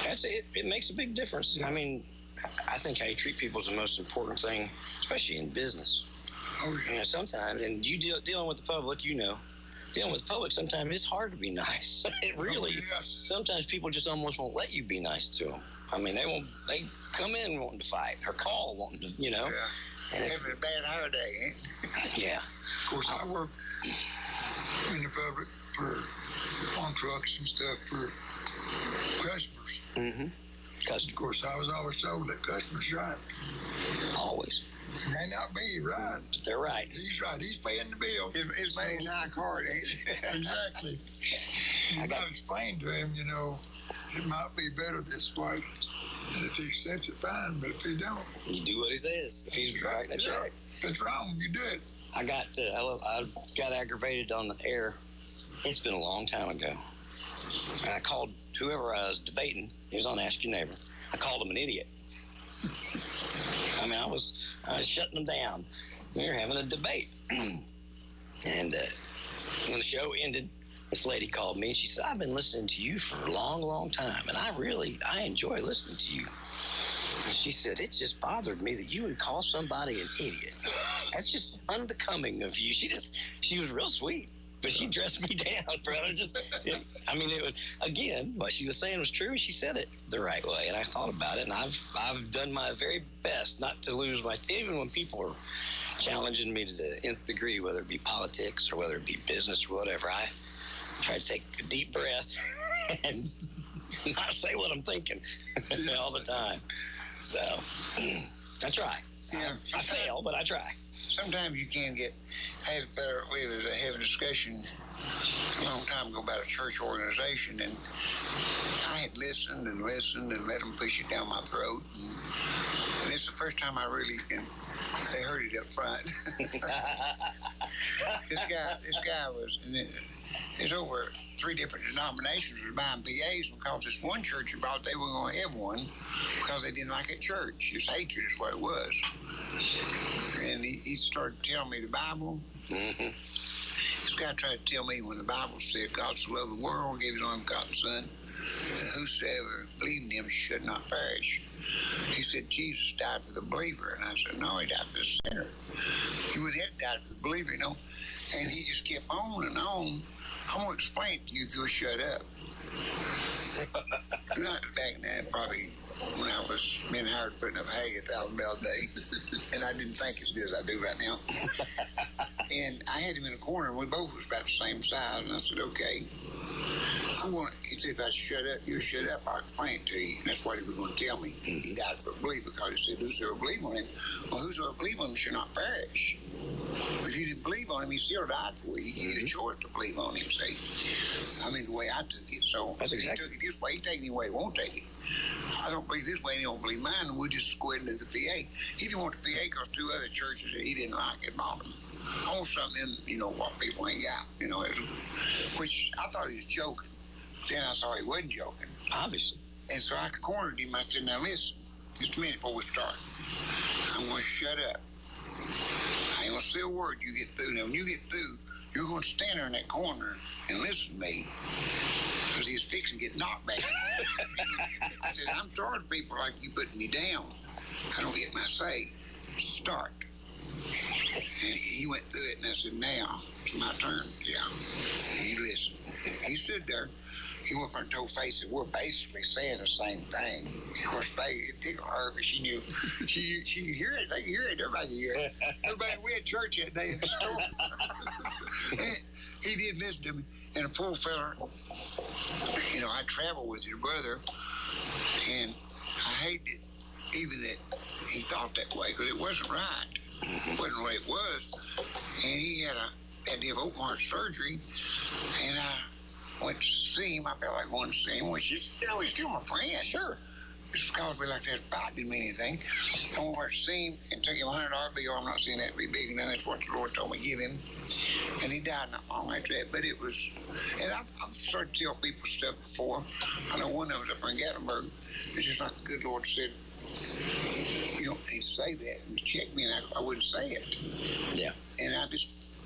That's it. It makes a big difference. Yeah. I mean, I think how you treat people is the most important thing, especially in business. Oh, yeah. You know, sometimes, and you dealing with the public, you know, dealing with the public, sometimes it's hard to be nice. It really. Oh, yes. Sometimes people just almost won't let you be nice to them. I mean, they come in wanting to fight or call wanting to, you know. Yeah. And having a bad hair day, ain't it? Yeah. Of course, I work in the public on trucks and stuff for customers. Mm-hmm. Of course, I was always told that customers right. Always. It may not be right. But they're right. He's right. He's paying the bill. His money's high card, ain't it? Exactly. You got to explain to him, you know, it might be better this way. And if he accepts it, fine. But if he don't, you do what he says. If he's writing a check. If it's wrong, you do it. I got aggravated on the air. It's been a long time ago. And I called whoever I was debating. He was on Ask Your Neighbor. I called him an idiot. I mean, I was shutting them down. We were having a debate. And when the show ended, this lady called me and she said, I've been listening to you for a long, long time. And I enjoy listening to you. And she said, it just bothered me that you would call somebody an idiot. That's just unbecoming of you. She was real sweet. But she dressed me down, brother. It was, again, what she was saying was true, and she said it the right way. And I thought about it, and I've done my very best not to lose my, even when people are challenging me to the nth degree, whether it be politics or whether it be business or whatever, I try to take a deep breath and not say what I'm thinking all the time. So, I try. Yeah, I fail, but I try. Sometimes you can have a better way of having a discussion a long time ago about a church organization, and I had listened and let them push it down my throat. And it's the first time I really, they heard it up front. This guy was, there's over 3 different denominations were buying PAs because this one church about they were going to have one because they didn't like it church. It's hatred is what it was. And he started telling me the Bible. Mm-hmm. This guy tried to tell me when the Bible said God so loved the world, gave his only begotten Son, that whosoever believed in him should not perish. He said Jesus died for the believer. And I said, no, he died for the sinner. He would have died for the believer, you know. And he just kept on and on. I'm going to explain it to you if you'll shut up. Not back then, probably when I was being hired putting up hay $1,000 a day, and I didn't think as good as I do right now. And I had him in a corner, and we both was about the same size, and I said, okay. He said, if I shut up, you shut up, I'll explain it to you. And that's what he was going to tell me. He died for a believer because he said, whosoever believe on him, well, whosoever believe on him should not perish. If you didn't believe on him, he still died for you. He gave you a choice to believe on him, see? I mean, the way I took it. So if he took it this way, he take it any way he won't take it. I don't believe this way, and he don't believe mine, and we'll just go ahead and do the PA. He didn't want the PA because 2 other churches that he didn't like had bought him. I want something, you know, what people ain't got, you know, which I thought he was joking. Then I saw he wasn't joking. Obviously. And so I cornered him. I said, now listen, just a minute before we start. I'm going to shut up. I ain't going to say a word. You get through. Now, when you get through, you're going to stand there in that corner and listen to me because he's fixing to get knocked back. I said, I'm tired of people like you putting me down. I don't get my say. Start. And he went through it, and I said, now, it's my turn. Yeah. And he listened. He stood there. He went up and told Face that we're basically saying the same thing. Of course, it tickled her, but she knew. She could hear it. They could hear it. Everybody could hear it. Everybody, we had church that day in the store. And he did listen to me. And a poor fella, you know, I traveled with your brother, and I hated even that he thought that way because it wasn't right. It wasn't the way it was. And he had to have open heart surgery, and went to see him. I felt like going to see him, which is, he's still my friend. Sure. Just because we like that fight didn't mean anything. I went over to see him and took him $100 bill. I'm not saying that to be big, and that's what the Lord told me to give him. And he died not long after that. But it was, and I've started to tell people stuff before. I know one of them was up in Gatlinburg. It's just like the good Lord said, you don't need to say that. And to check me, and I wouldn't say it. Yeah. And I just,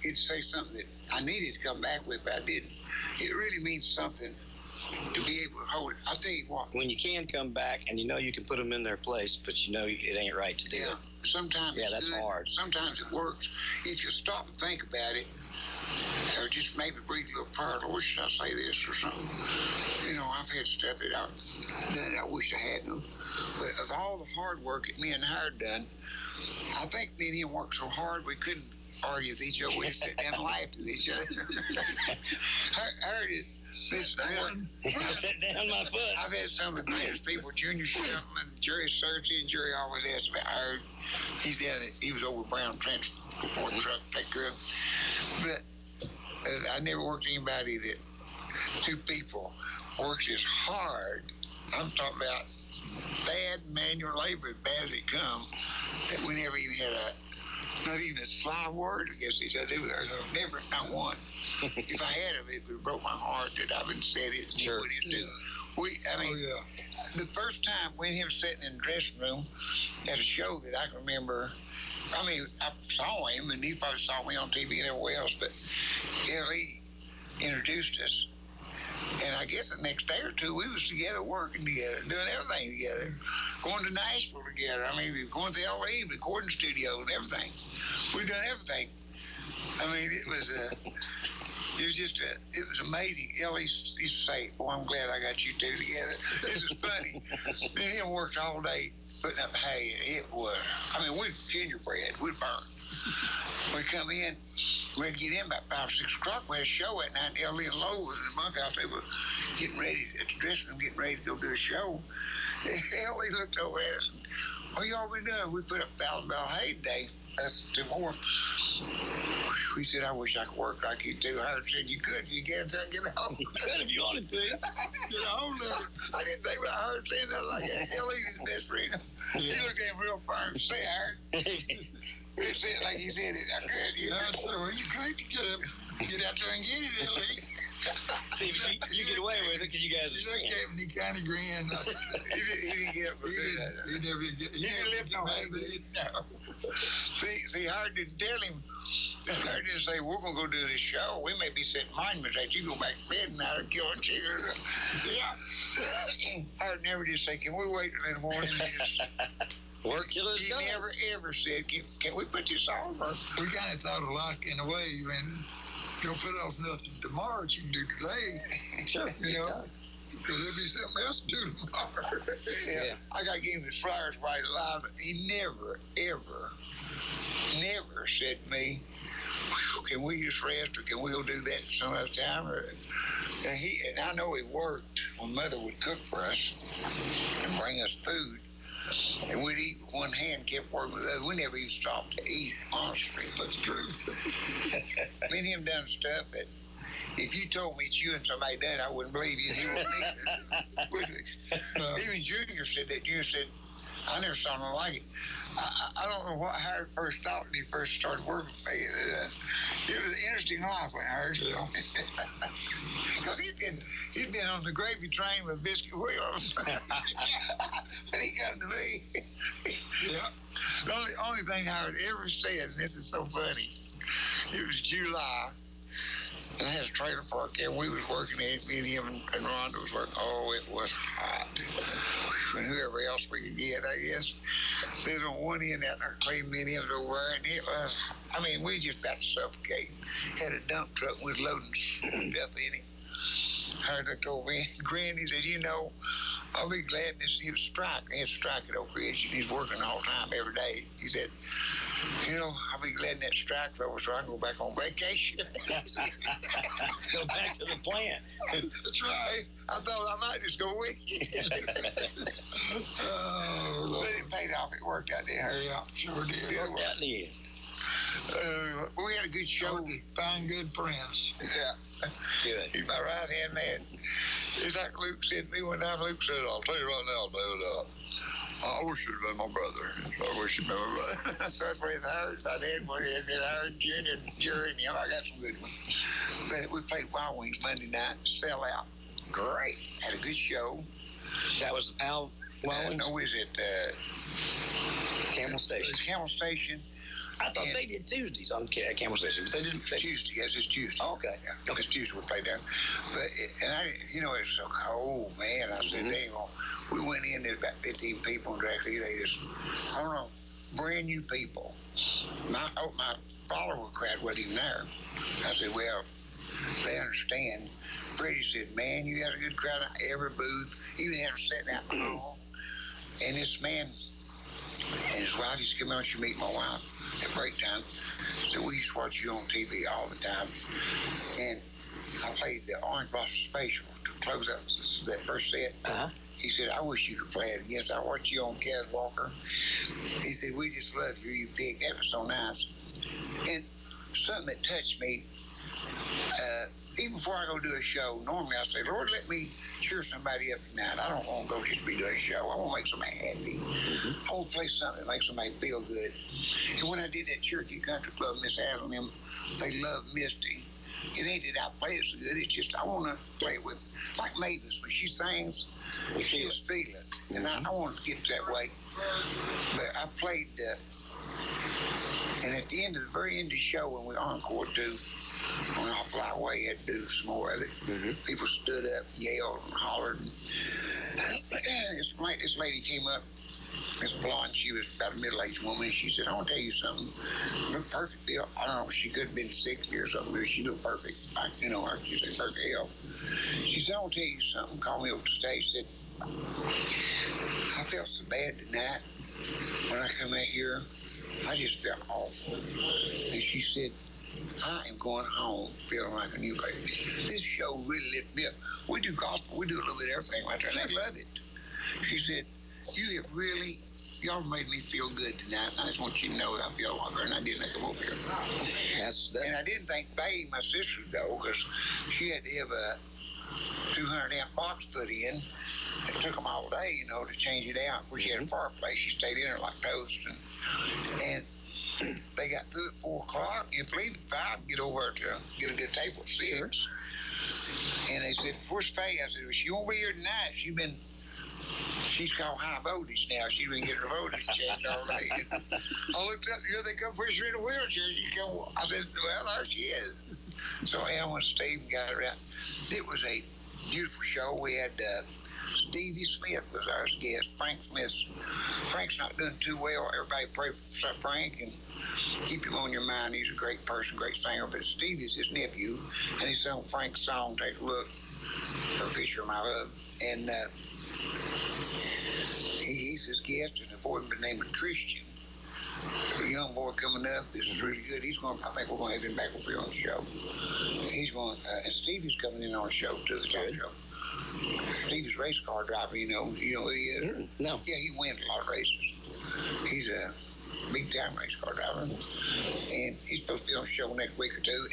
he'd say something that I needed to come back with, but I didn't. It really means something to be able to hold it. I'll tell you what. When you can come back and you know you can put them in their place, but it ain't right to do it. Sometimes it's good. Hard. Sometimes it works. If you stop and think about it, or just maybe breathe a little prayer, Lord, should I say this or something? I've had stuff that I wish I hadn't. But of all the hard work that me and Howard done, I think me and him worked so hard we couldn't argue with each other. We just sat down and laughed at each other. Howard is sit down. Sit down my foot. I've had some of the greatest people, Junior Shelton and Jerry Searcy, and Jerry always asked about Howard. He was over Brown Transport truck, take care of. But I never worked with anybody that two people worked as hard. I'm talking about bad manual labor, as bad as it come, that we never even had not even a sly word against each other. Never, not one. If I had it would have broke my heart that I've been said it and sure. He would do. The first time when him sitting in the dressing room at a show that I can remember, I saw him, and he probably saw me on TV and everywhere else, but Ellie introduced us. And I guess the next day or two, we was together, working together, doing everything together, going to Nashville together. We were going to LA, recording studios and everything. We've done everything. It was amazing. Ellie used to say, "Boy, I'm glad I got you two together. This is funny." Me and him worked all day putting up hay. It was, we'd gingerbread, we'd burn. We come in, we'd get in about 5 or 6 o'clock. We had a show at night. Ellie and Lowe was in the bunkhouse. They were getting ready at the dressing room, getting ready to go do a show. Ellie looked over at us and, "What y'all been doing?" We put up $1,000 hay today. That's 2 more. We said, "I wish I could work like you too." Howard said, "You could. You get it done, get home." You could if you wanted to. Get home. I didn't think about Howard saying that like that. Ellie's his best friend. He looked at him real firm. Say, Howard. He said like he said it. I could. You could get out there and get it, Ellie. See, you get away with it because you guys are friends. He kind of grinned. He didn't get up for that. He never did get. He didn't lift no hay. No. See, Howard didn't tell him. Howard didn't say, "We're going to go do this show. We may be setting monuments at you. Go back to bed and out and killing chickens." Yeah. Howard never did say, "Can we wait till in the morning?" Work till it's done. He never ever said, "Can we put this on?" We kind of thought alike in a way. Don't put off nothing tomorrow that you can do today. Sure. Because there'll be something else to do tomorrow. Yeah. I got to give him his flowers while he's alive. He never, ever, never said to me, "Can we just rest, or can we go do that some other time?" And I know he worked when Mother would cook for us and bring us food. And we'd eat with one hand, kept working with the other. We never even stopped to eat, honestly. That's the truth. Me and him done stuff that if you told me it's you and somebody done it, I wouldn't believe you. He wouldn't either. Would we? Even Junior said that. Junior said, "I never saw nothing like it." I don't know what Howard first thought when he first started working for me. It was an interesting life when Howard. Because he'd been on the gravy train with biscuit wheels. And he come to me. The only thing Howard ever said, and this is so funny, it was July. And I had a trailer park there, and we was working it. Me and him and Rhonda was working. Oh, it was hot. And whoever else we could get, I guess. They was on one end out there cleaning, me and him was over there, and it was, we just about to suffocate. Had a dump truck, and was loading stuff in it. Howard looked over me and grinned. He said, "I'll be glad." He was striking. He had strike at Oak Ridge, and he's working the whole time, every day. He said, "I'll be glad that strike's over so I can go back on vacation." Go back to the plant. That's right. I thought I might just go with you. But it paid off. It worked out there. Yeah, sure did. It worked out in the end. We had a good show. Find good friends. Yeah. Good. He's my right-hand man. It's like Luke said to me one time. Luke said, I'll tell you right now, David, I wish you'd been my brother. I wish you'd been my brother. So that's why I had one. I heard Junior and Jerry and him. I got some good ones. But we played Wild Wings Monday night. Sell out. Great. Had a good show. That was the Pal Wild Wings? No, is it Camel Station. It's Camel Station. I thought they did Tuesdays on Camel Station, but they didn't. Tuesday, yes, it's Tuesday. Oh, okay. Yeah, it's Tuesday we played there. But, it's so cold, man. I said, dang, we went in, there's about 15 people directly. They just, I don't know, brand new people. My follower crowd wasn't even there. I said, well, they understand. Freddie said, man, you had a good crowd at every booth. Even had them sitting out in the hall. And this man and his wife used to come out and meet my wife at break time. So we used to watch you on TV all the time. And I played the Orange Blossom Special to close out that first set. He said, I wish you could play it again. So I watched you on Cas Walker. He said, we just love you. You picked. That was so nice. And something that touched me, even before I go do a show, normally I say, Lord, let me cheer somebody up tonight. I don't want to go just be doing a show. I want to make somebody happy. Whole place something that makes somebody feel good. And when I did that Cherokee Country Club, Miss Adel and them, they love Misty. It ain't that I play it so good. It's just I want to play it with, like Mavis, when she sings, she just feel it. And I want to get that way. But I played, and at the end of the very end of the show, when we encore too, when I fly away, had to do some more of it. People stood up, yelled, and hollered. And this lady came up, this blonde, she was about a middle-aged woman. She said, I want to tell you something. You look perfect, Bill. I don't know, she could have been 60 or something, but she looked perfect. She said, perfect health. She said, I want to tell you something. Called me over the stage, said, I felt so bad tonight. When I come out here, I just felt awful. And she said, I am going home feeling like a new baby. This show really lifted me up. We do gospel. We do a little bit of everything right there, and I love it. She said, y'all made me feel good tonight. I just want you to know that I feel a lot better, and I didn't come over here. And I didn't thank Faye, my sister, though, because she had to have a 200-amp box put in. It took them all day, to change it out. She had a fireplace. She stayed in there like toast. And they got through at 4 o'clock. You believe it, 5, get over to get a good table at 6. And they said, where's Faye? I said, well, she won't be here tonight. She's called high voltage now. She's been getting her voltage checked all day. I looked up, they come push her in a wheelchair. I said, well, there she is. So Alan and Steve got her out. It was a beautiful show. We had Stevie Smith was our guest. Frank's not doing too well. Everybody pray for Frank and keep him on your mind. He's a great person, great singer. But Stevie's his nephew, and he sung Frank's song, Take a Look, A Picture of My Love. And he's his guest, and a boy by the name of Christian. A young boy coming up. This is really good. I think we're going to have him back up here on the show. And Stevie's coming in on the show, too, the talk show. Steve's race car driver, you know who he is? No. Yeah, he wins a lot of races. He's a big-time race car driver. And he's supposed to be on the show next week or two.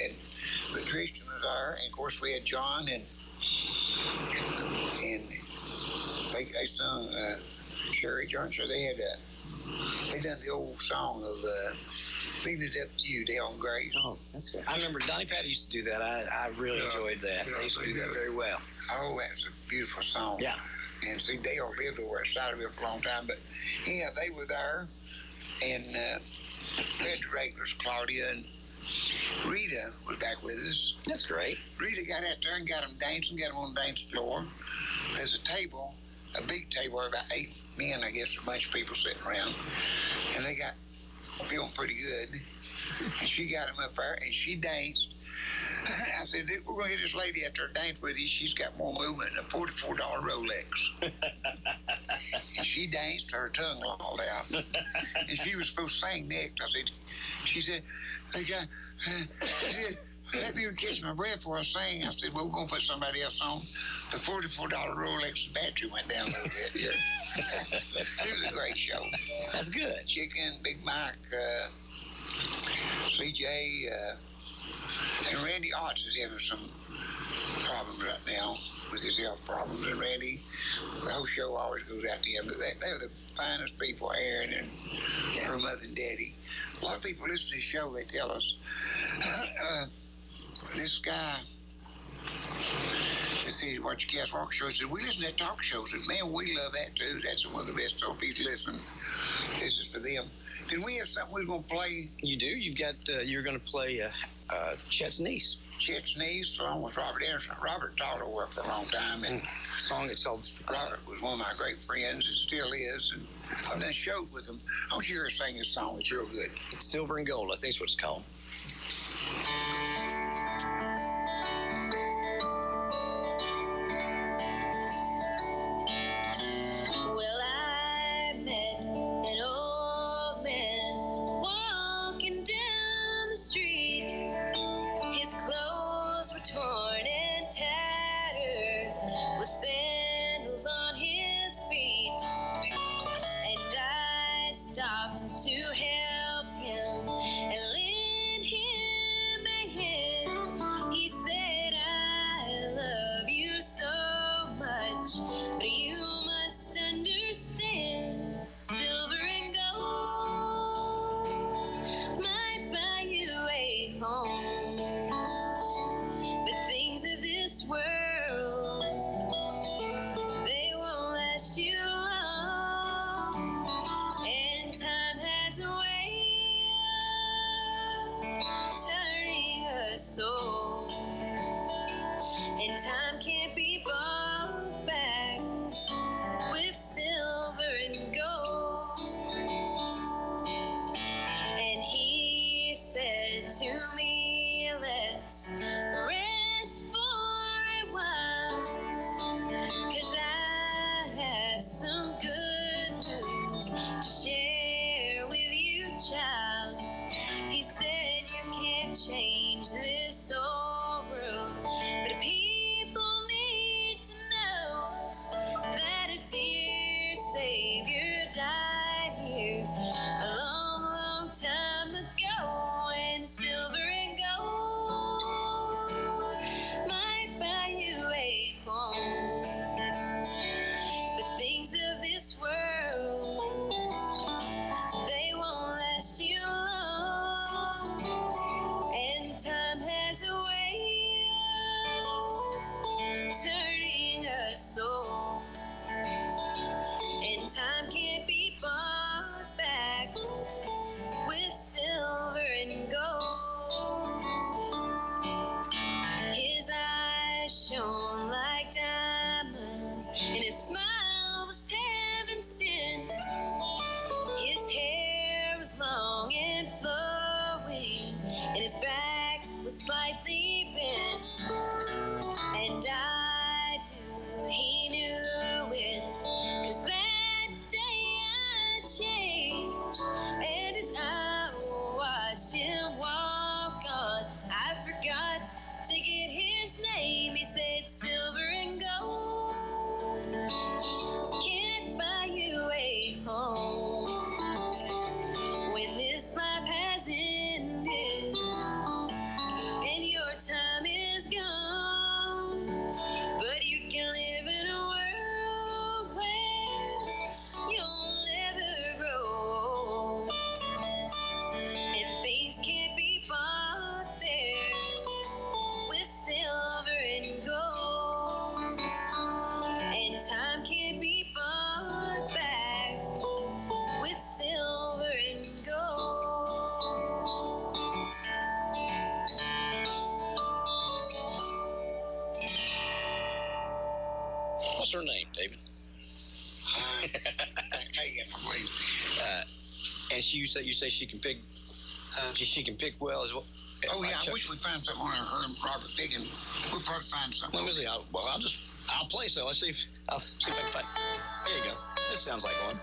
But Christian was there. And, of course, we had John and they sung Sherry John. So they done the old song of Leaving It Up to You, Dale and Grace. Oh, that's good. I remember Donnie Patty used to do that. I really enjoyed that. They used to do that very well. Oh, that's a beautiful song. Yeah. And see, Dale lived over outside of it for a long time, but yeah, they were there. And we had the regulars, Claudia and Rita was back with us. That's great. Rita got out there and got them dancing, got them on the dance floor. There's a table, a big table, about 8 men, I guess, a bunch of people sitting around. And they got feeling pretty good. And she got them up there, and she danced. I said, we're going to get this lady out there to dance with you. She's got more movement than a $44 Rolex. And she danced, her tongue lolled out. And she was supposed to sing next. She said, let me catch my breath before I sing. I said, well, we're going to put somebody else on. The $44 Rolex battery went down a little bit here. It was a great show. That's good. Chicken, Big Mike, CJ, and Randy Otts is having some problems right now with his health problems. And Randy, the whole show always goes out to him. They're the finest people, Aaron and her mother and daddy. A lot of people listen to this show, they tell us, this guy that said, watch the Cas Walker Show, said, we listen to that talk show. Said, man, we love that too. That's one of the best. So please listen. This is for them. Then we have something we're going to play. You do? You've got, you're going to play Chet's niece. Chet's niece, along with Robert Anderson. Robert taught her for a long time. And song itself. Robert was one of my great friends. It still is. And I've done shows with him. I want you to hear her sing this song. It's real good. Silver and Gold, I think is what it's called. Well, I met an old man walking down the street. His clothes were torn and tattered, with sandals on his feet. And I stopped to help him and lend him a hand. He said, I love you so much, but you must understand, silver and gold might buy you a home, but things of this world, they won't last you long. And time has a way of turning us so, and time can't be bought back with silver and gold. And he said to me, let's rest for a while, 'cause I have some good news to share with you, child. He said you can't change this old world, but people need to know that a dear Savior died here a long, long time ago, and silver and gold might buy you a home, but things of this world, they won't last you long. And time has a way of turning us so, and time can't be bought back with silver and gold. His eyes shone like diamonds, and his smile was heaven sent. His hair was long and flowing, and his back was slightly bent. And I knew he knew it, 'cause that day I changed, and as I watched him walk on, I forgot to get his name. He said, silver and gold can't buy you a home when this life has ended and your time is gone. But you can live in a world where you'll never grow, and things can't be bought there with silver and gold, and time can't be bought back with silver and gold. What's her name, David? Hagen, I believe. And you say she can pick. She can pick well as well. Oh, yeah, I wish we'd find something on her and Robert Figgin. We'll probably find something. Let me see. I'll play some. I'll see if I can find. There you go. This sounds like one.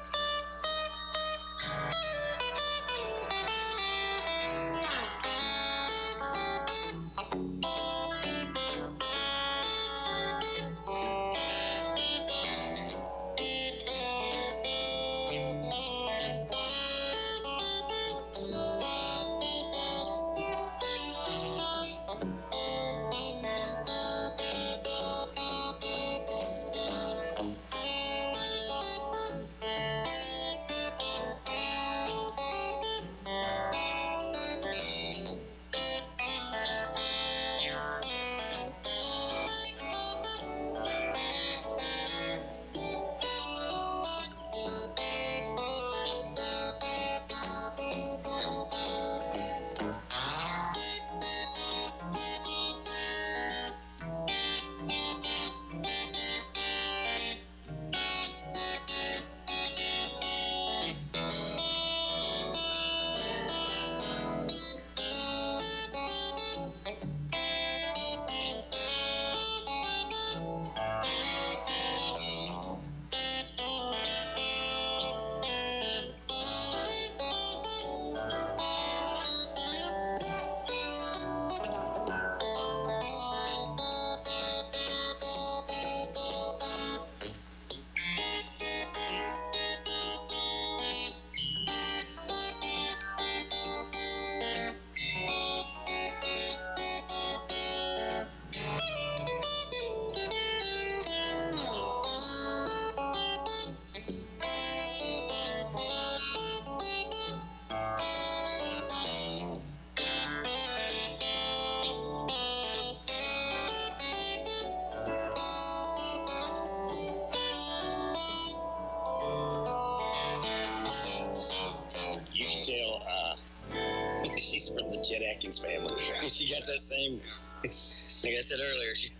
Chet Atkins family. She got that same, like I said earlier, she's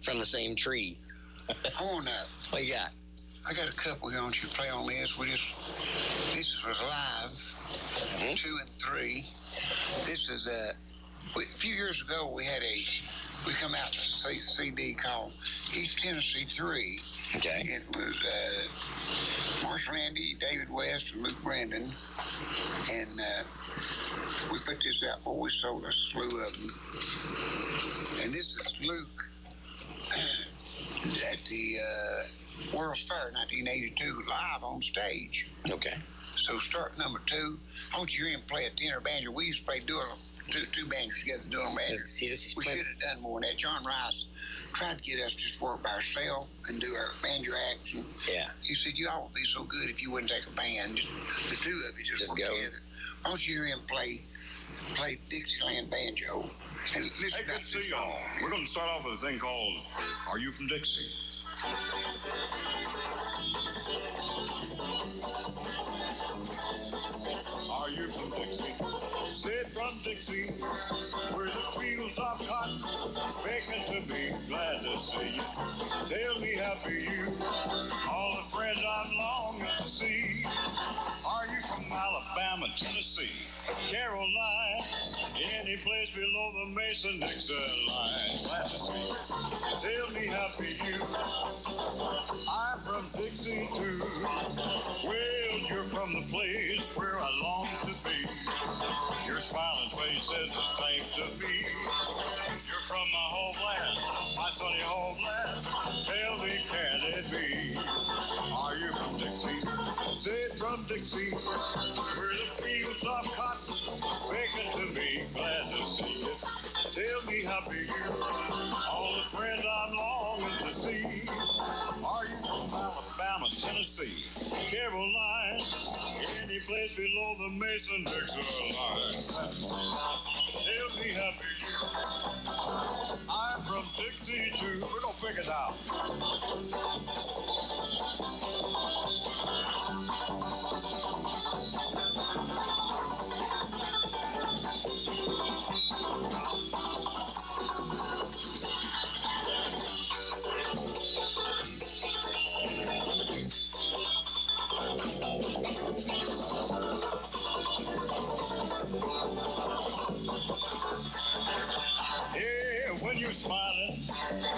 from the same tree. On up. What you got? I got a couple here. I want you to play on this. This was live, 2 and 3. This is a few years ago. We come out to a CD called East Tennessee 3. Okay. It was Marshall Andy, David West, and Luke Brandon, and we put this out. Boy, we sold a slew of them. And this is Luke at the World's Fair 1982 live on stage. Okay. So start number 2. I want you to hear him play a tenor banjo. We used to play two banjos together, dual banjos. We should have done more than that. John Rice tried to get us just to work by ourselves and do our banjo acts. And he said, you all would be so good if you wouldn't take a band. The two of you just work together. I want you to hear him play Dixieland banjo. And listen, hey, good to see y'all. We're going to start off with a thing called Are You From Dixie? Are you from Dixie? Said from Dixie, where the fields of cotton, begging to be glad to see you. Tell me happy you, all the friends I'm longing to see. Are you from Alabama, Tennessee, Carolina, any place below the Mason-Dixon line? Glad to see you. Tell me happy you, I'm from Dixie too. Well, you're from the place where I long to be. Your smiling face says the same to me. You're from my homeland, my sunny homeland. Tell me, can it be? Are you from Dixie? Say from Dixie, where the fields of cotton begging to be glad to see you. Tell me happy you, all the friends I'm longing to see. Are you from Alabama, Tennessee, Carolina, any place below the Mason-Dixon line? Tell me happy you, I'm from Dixie too. We're gonna figure it out.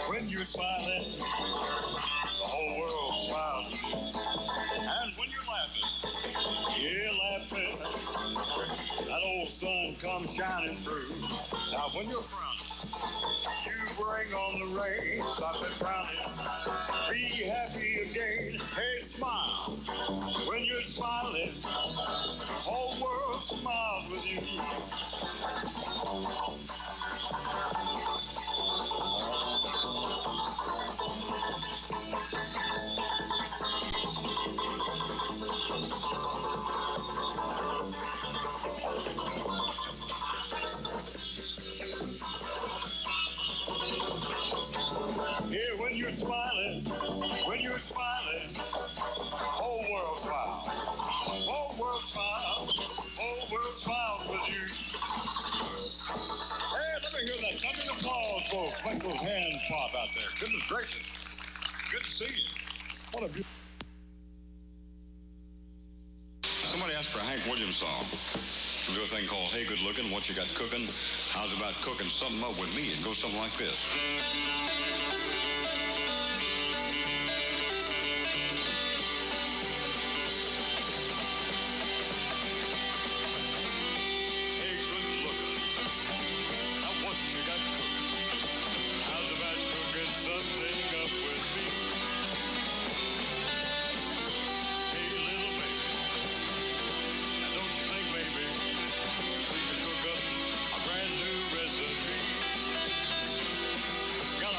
When you're smiling, the whole world smiles. And when you're laughing, that old sun comes shining through. Now when you're frowning, you bring on the rain. Stop it frowning, be happy again. Hey, smile. When you're smiling, the whole world smiles with you. Yeah, when you're smiling, whole world smiles. Whole world smiles with you. Hey, let me hear that thunder and applause, folks. Make those hands pop out there. Goodness gracious. Good to see you. What a beautiful. Somebody asked for a Hank Williams song. We'll do a thing called Hey Good Looking, What You Got Cooking? How's about cooking something up with me? It goes something like this. Got a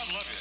God love you.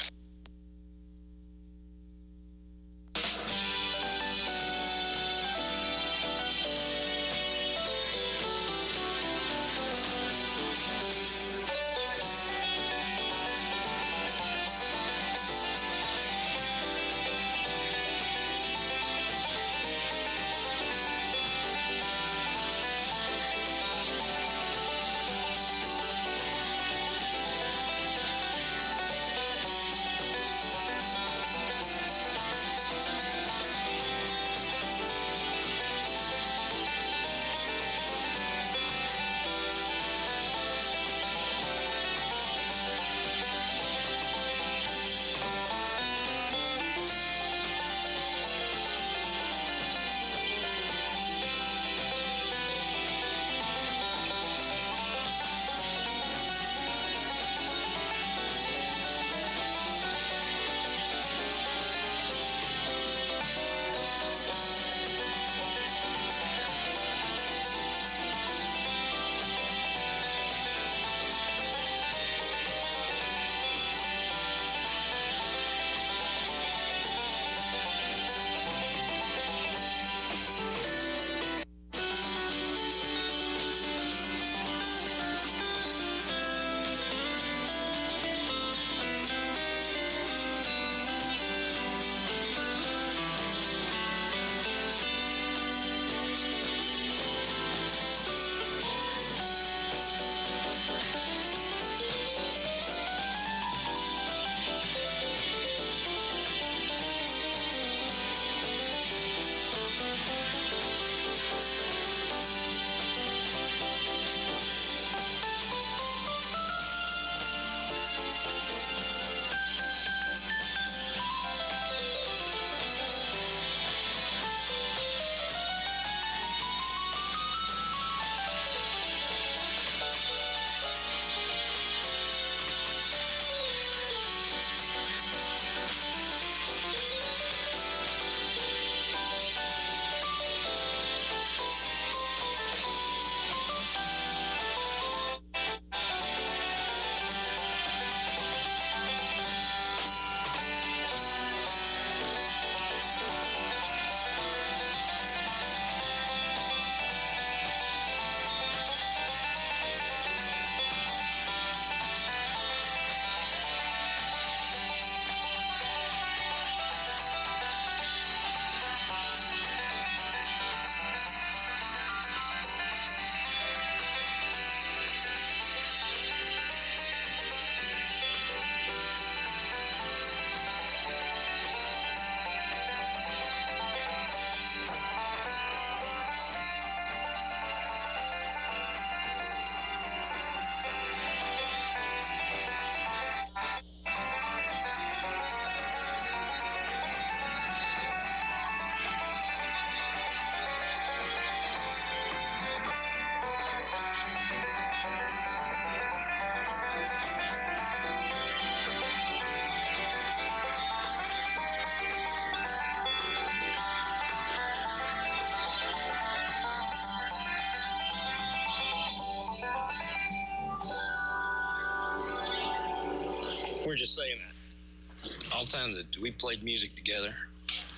We're just saying that. All the time that we played music together,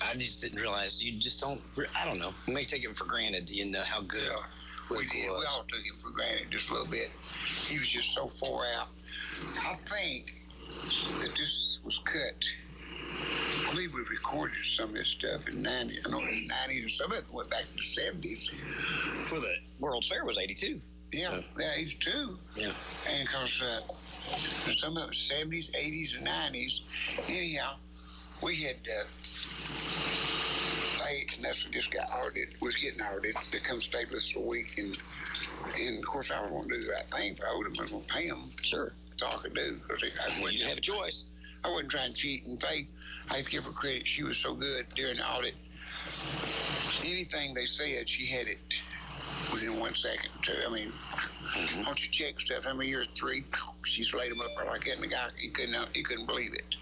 I just didn't realize you just don't, I don't know, you may take it for granted, you know, how good we did. We all took him for granted just a little bit. He was just so far out. I think that this was cut. I believe we recorded some of this stuff in the 90s. I know in the 90s, and some of it went back to the 70s. For the World's Fair was 82. Yeah, 82. Yeah. And because some of it was 70s, 80s, and 90s. Anyhow, we had and that's what just got audited, was getting audited to come stay with us for a week. And of course, I was going to do the right thing. If I owed them, I was going to pay them. Sure. That's all I could do. Because you didn't have a choice. I wasn't trying to cheat and pay. I had to give her credit. She was so good during the audit. Anything they said, she had it within 1 second. I mean, once you check stuff, how many years? 3. She's laid them up there like that, and the guy, he couldn't believe it.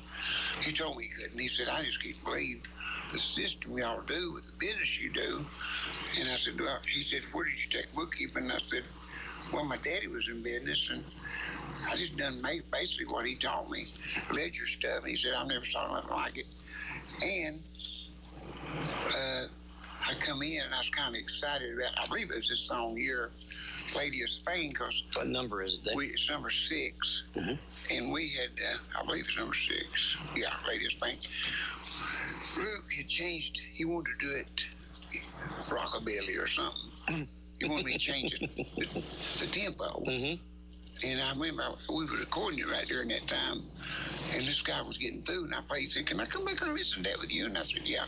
He told me he couldn't. He said, I just can't believe the system y'all do with the business you do. And I said, well, he said, where did you take bookkeeping? And I said, Well, my daddy was in business, and I just done basically what he taught me, ledger stuff. And he said, I've never saw nothing like it. And I come in, and I was kind of excited about, I believe it was this song, Your Lady of Spain, because... What number is it, Dave? It's number 6. Mm-hmm. And we had, I believe it's number 6. Yeah, Lady of Spain. Luke had changed, he wanted to do it rockabilly or something. He wanted me to change the tempo. Mm-hmm. And I remember we were recording it right during that time, and this guy was getting through, and I played, he said, can I come back and listen to that with you? And I said, yeah.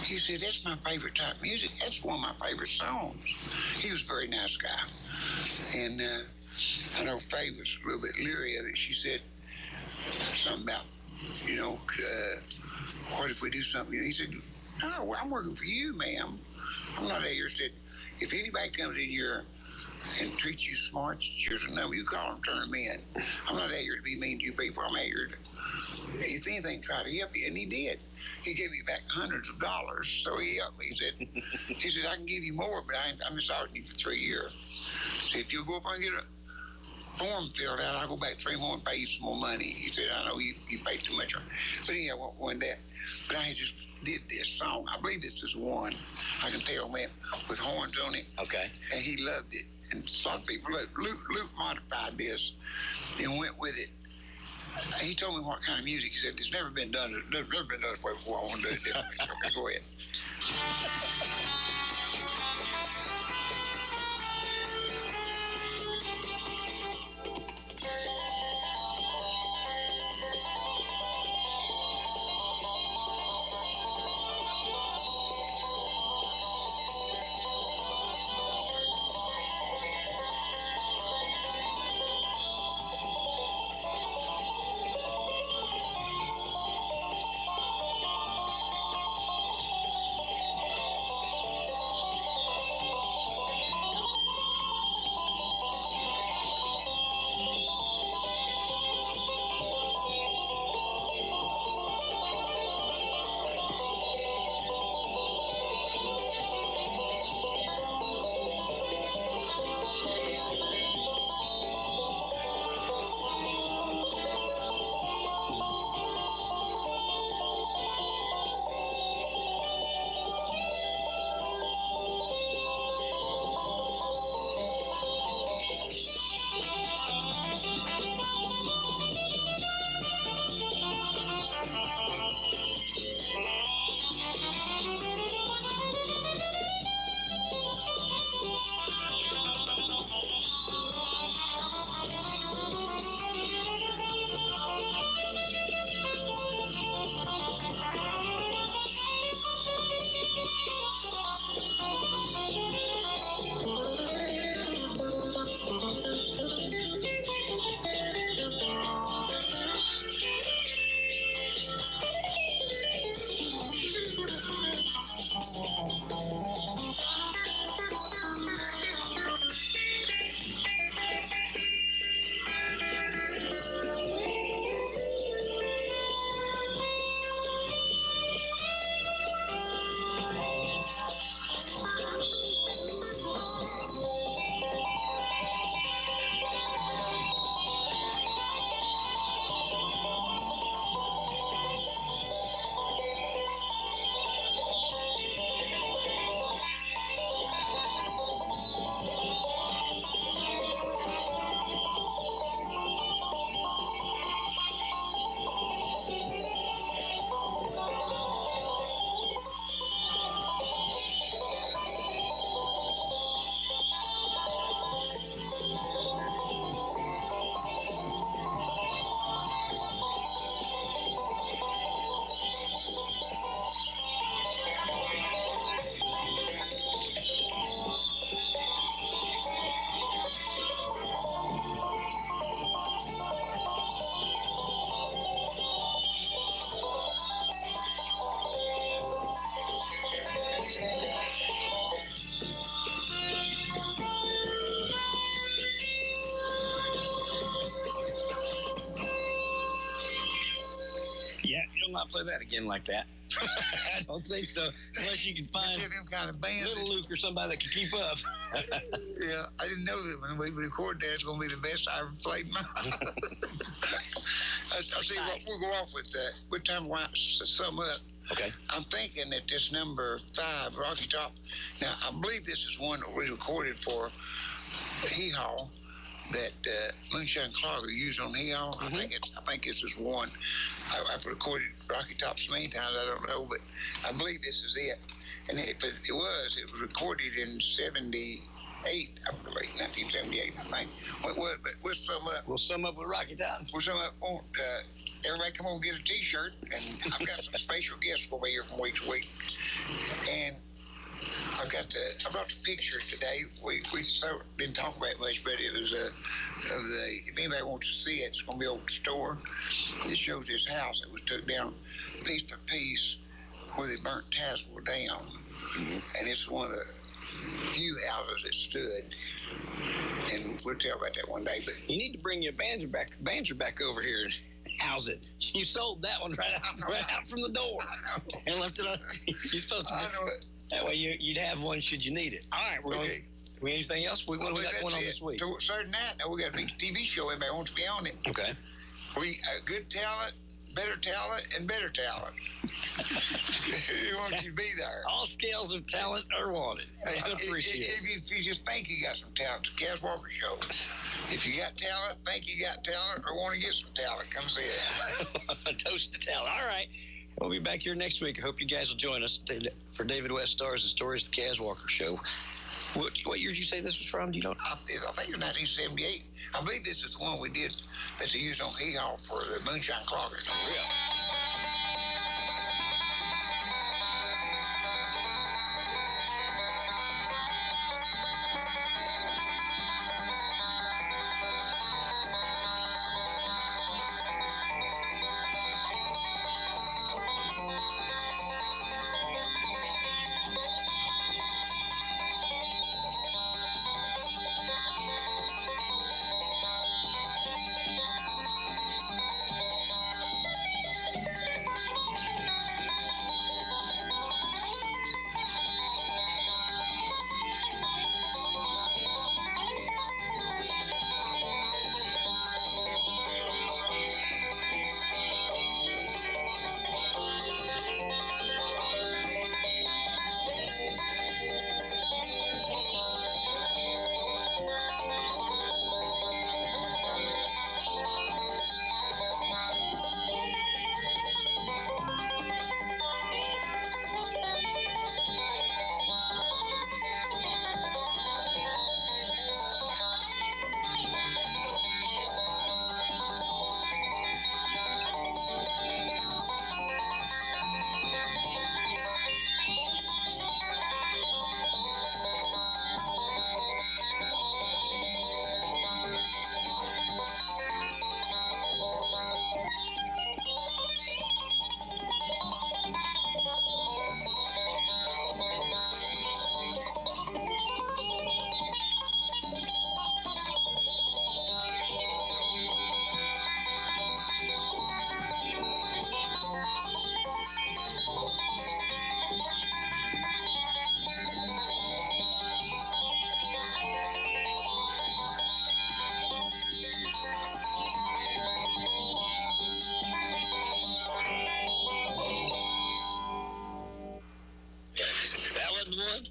He said, that's my favorite type of music. That's one of my favorite songs. He was a very nice guy. And I know Faye was a little bit leery of it. She said something about, what if we do something? He said, no, well, I'm working for you, ma'am. I'm not out here. Said, if anybody comes in here and treats you smart, here's a number. You call them, turn them in. I'm not out here to be mean to you people. I'm out here to, if anything, try to help you. And he did. He gave me back hundreds of dollars, so he helped me. He said, I can give you more, but I'm just auditing you for 3 years. So if you'll go up and get a form filled out, I'll go back 3 more and pay you some more money. He said, I know you paid too much. But anyhow, wasn't that. But I just did this song. I believe this is one, I can tell, man, with horns on it. Okay. And he loved it. And a lot of people, Luke modified this and went with it. He told me what kind of music. He said, it's never been done this way before. I want to do it differently. So okay, go ahead. not play that again like that. I don't think so. Unless you can find them kind of bands. Little Luke or somebody that can keep up. Yeah, I didn't know that when we record that, it's going to be the best I ever played in my life. I'll see what we'll go off with that. What time will I sum up? Okay. I'm thinking that this number 5, Rocky Top. Now, I believe this is one that we recorded for Hee Haw that Moonshine Clogger used on Hee Haw. I think this is one. I've recorded Rocky Top so many times, I don't know, but I believe this is it. And if it was recorded in 78, I believe, 1978, I think. Well, it was, but we'll sum up. We'll sum up with Rocky Top. We'll sum up. Everybody come on, get a T-shirt, and I've got some special guests for me here from week to week. And I brought the picture today. We didn't talk about it much, but it was if anybody wants to see it, it's going to be over the store. It shows this house that was took down piece by piece where they burnt Tazewell down. And it's one of the few houses that stood. And we'll tell about that one day. But you need to bring your banjo back over here and house it. You sold that one right out from the door and left it on. You're supposed to. I know it. That way you'd have one should you need it. All right, we're going. We anything else? What do we got going on this week? So Saturday night, now we got a big TV show. Everybody wants to be on it. Okay. Good talent, better talent, and better talent. We want you to be there. All scales of talent are wanted. Appreciate it. If you just think you got some talent, the Cas Walker Show. If you got talent, think you got talent, or want to get some talent, come see it. Toast to talent. All right. We'll be back here next week. I hope you guys will join us for David West Stars and Stories of the Cas Walker Show. What year did you say this was from? Do you know? I think it was 1978. I believe this is the one we did that they used on Hee Haw for the Moonshine Clogger. Yeah.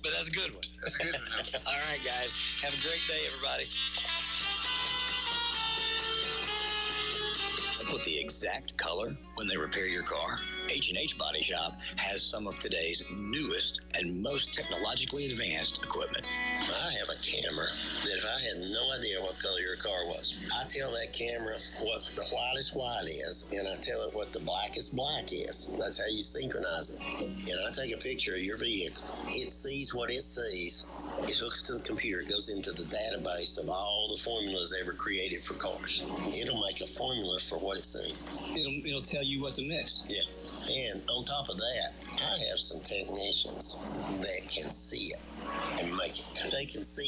But that's a good one. That's a good one. All right, guys. Have a great day, everybody. Put the exact color when they repair your car. H&H Body Shop has some of today's newest and most technologically advanced equipment. I have a camera that if I had no idea what color your car was, I tell that camera what the whitest white is, and I tell it what the blackest black is. That's how you synchronize it. And I take a picture of your vehicle. It sees what it sees. It hooks to the computer. It goes into the database of all the formulas ever created for cars. It'll make a formula for what it's seen. It'll tell you what to mix. Yeah. And on top of that, I have some technicians that can see it and make it. If they can see it,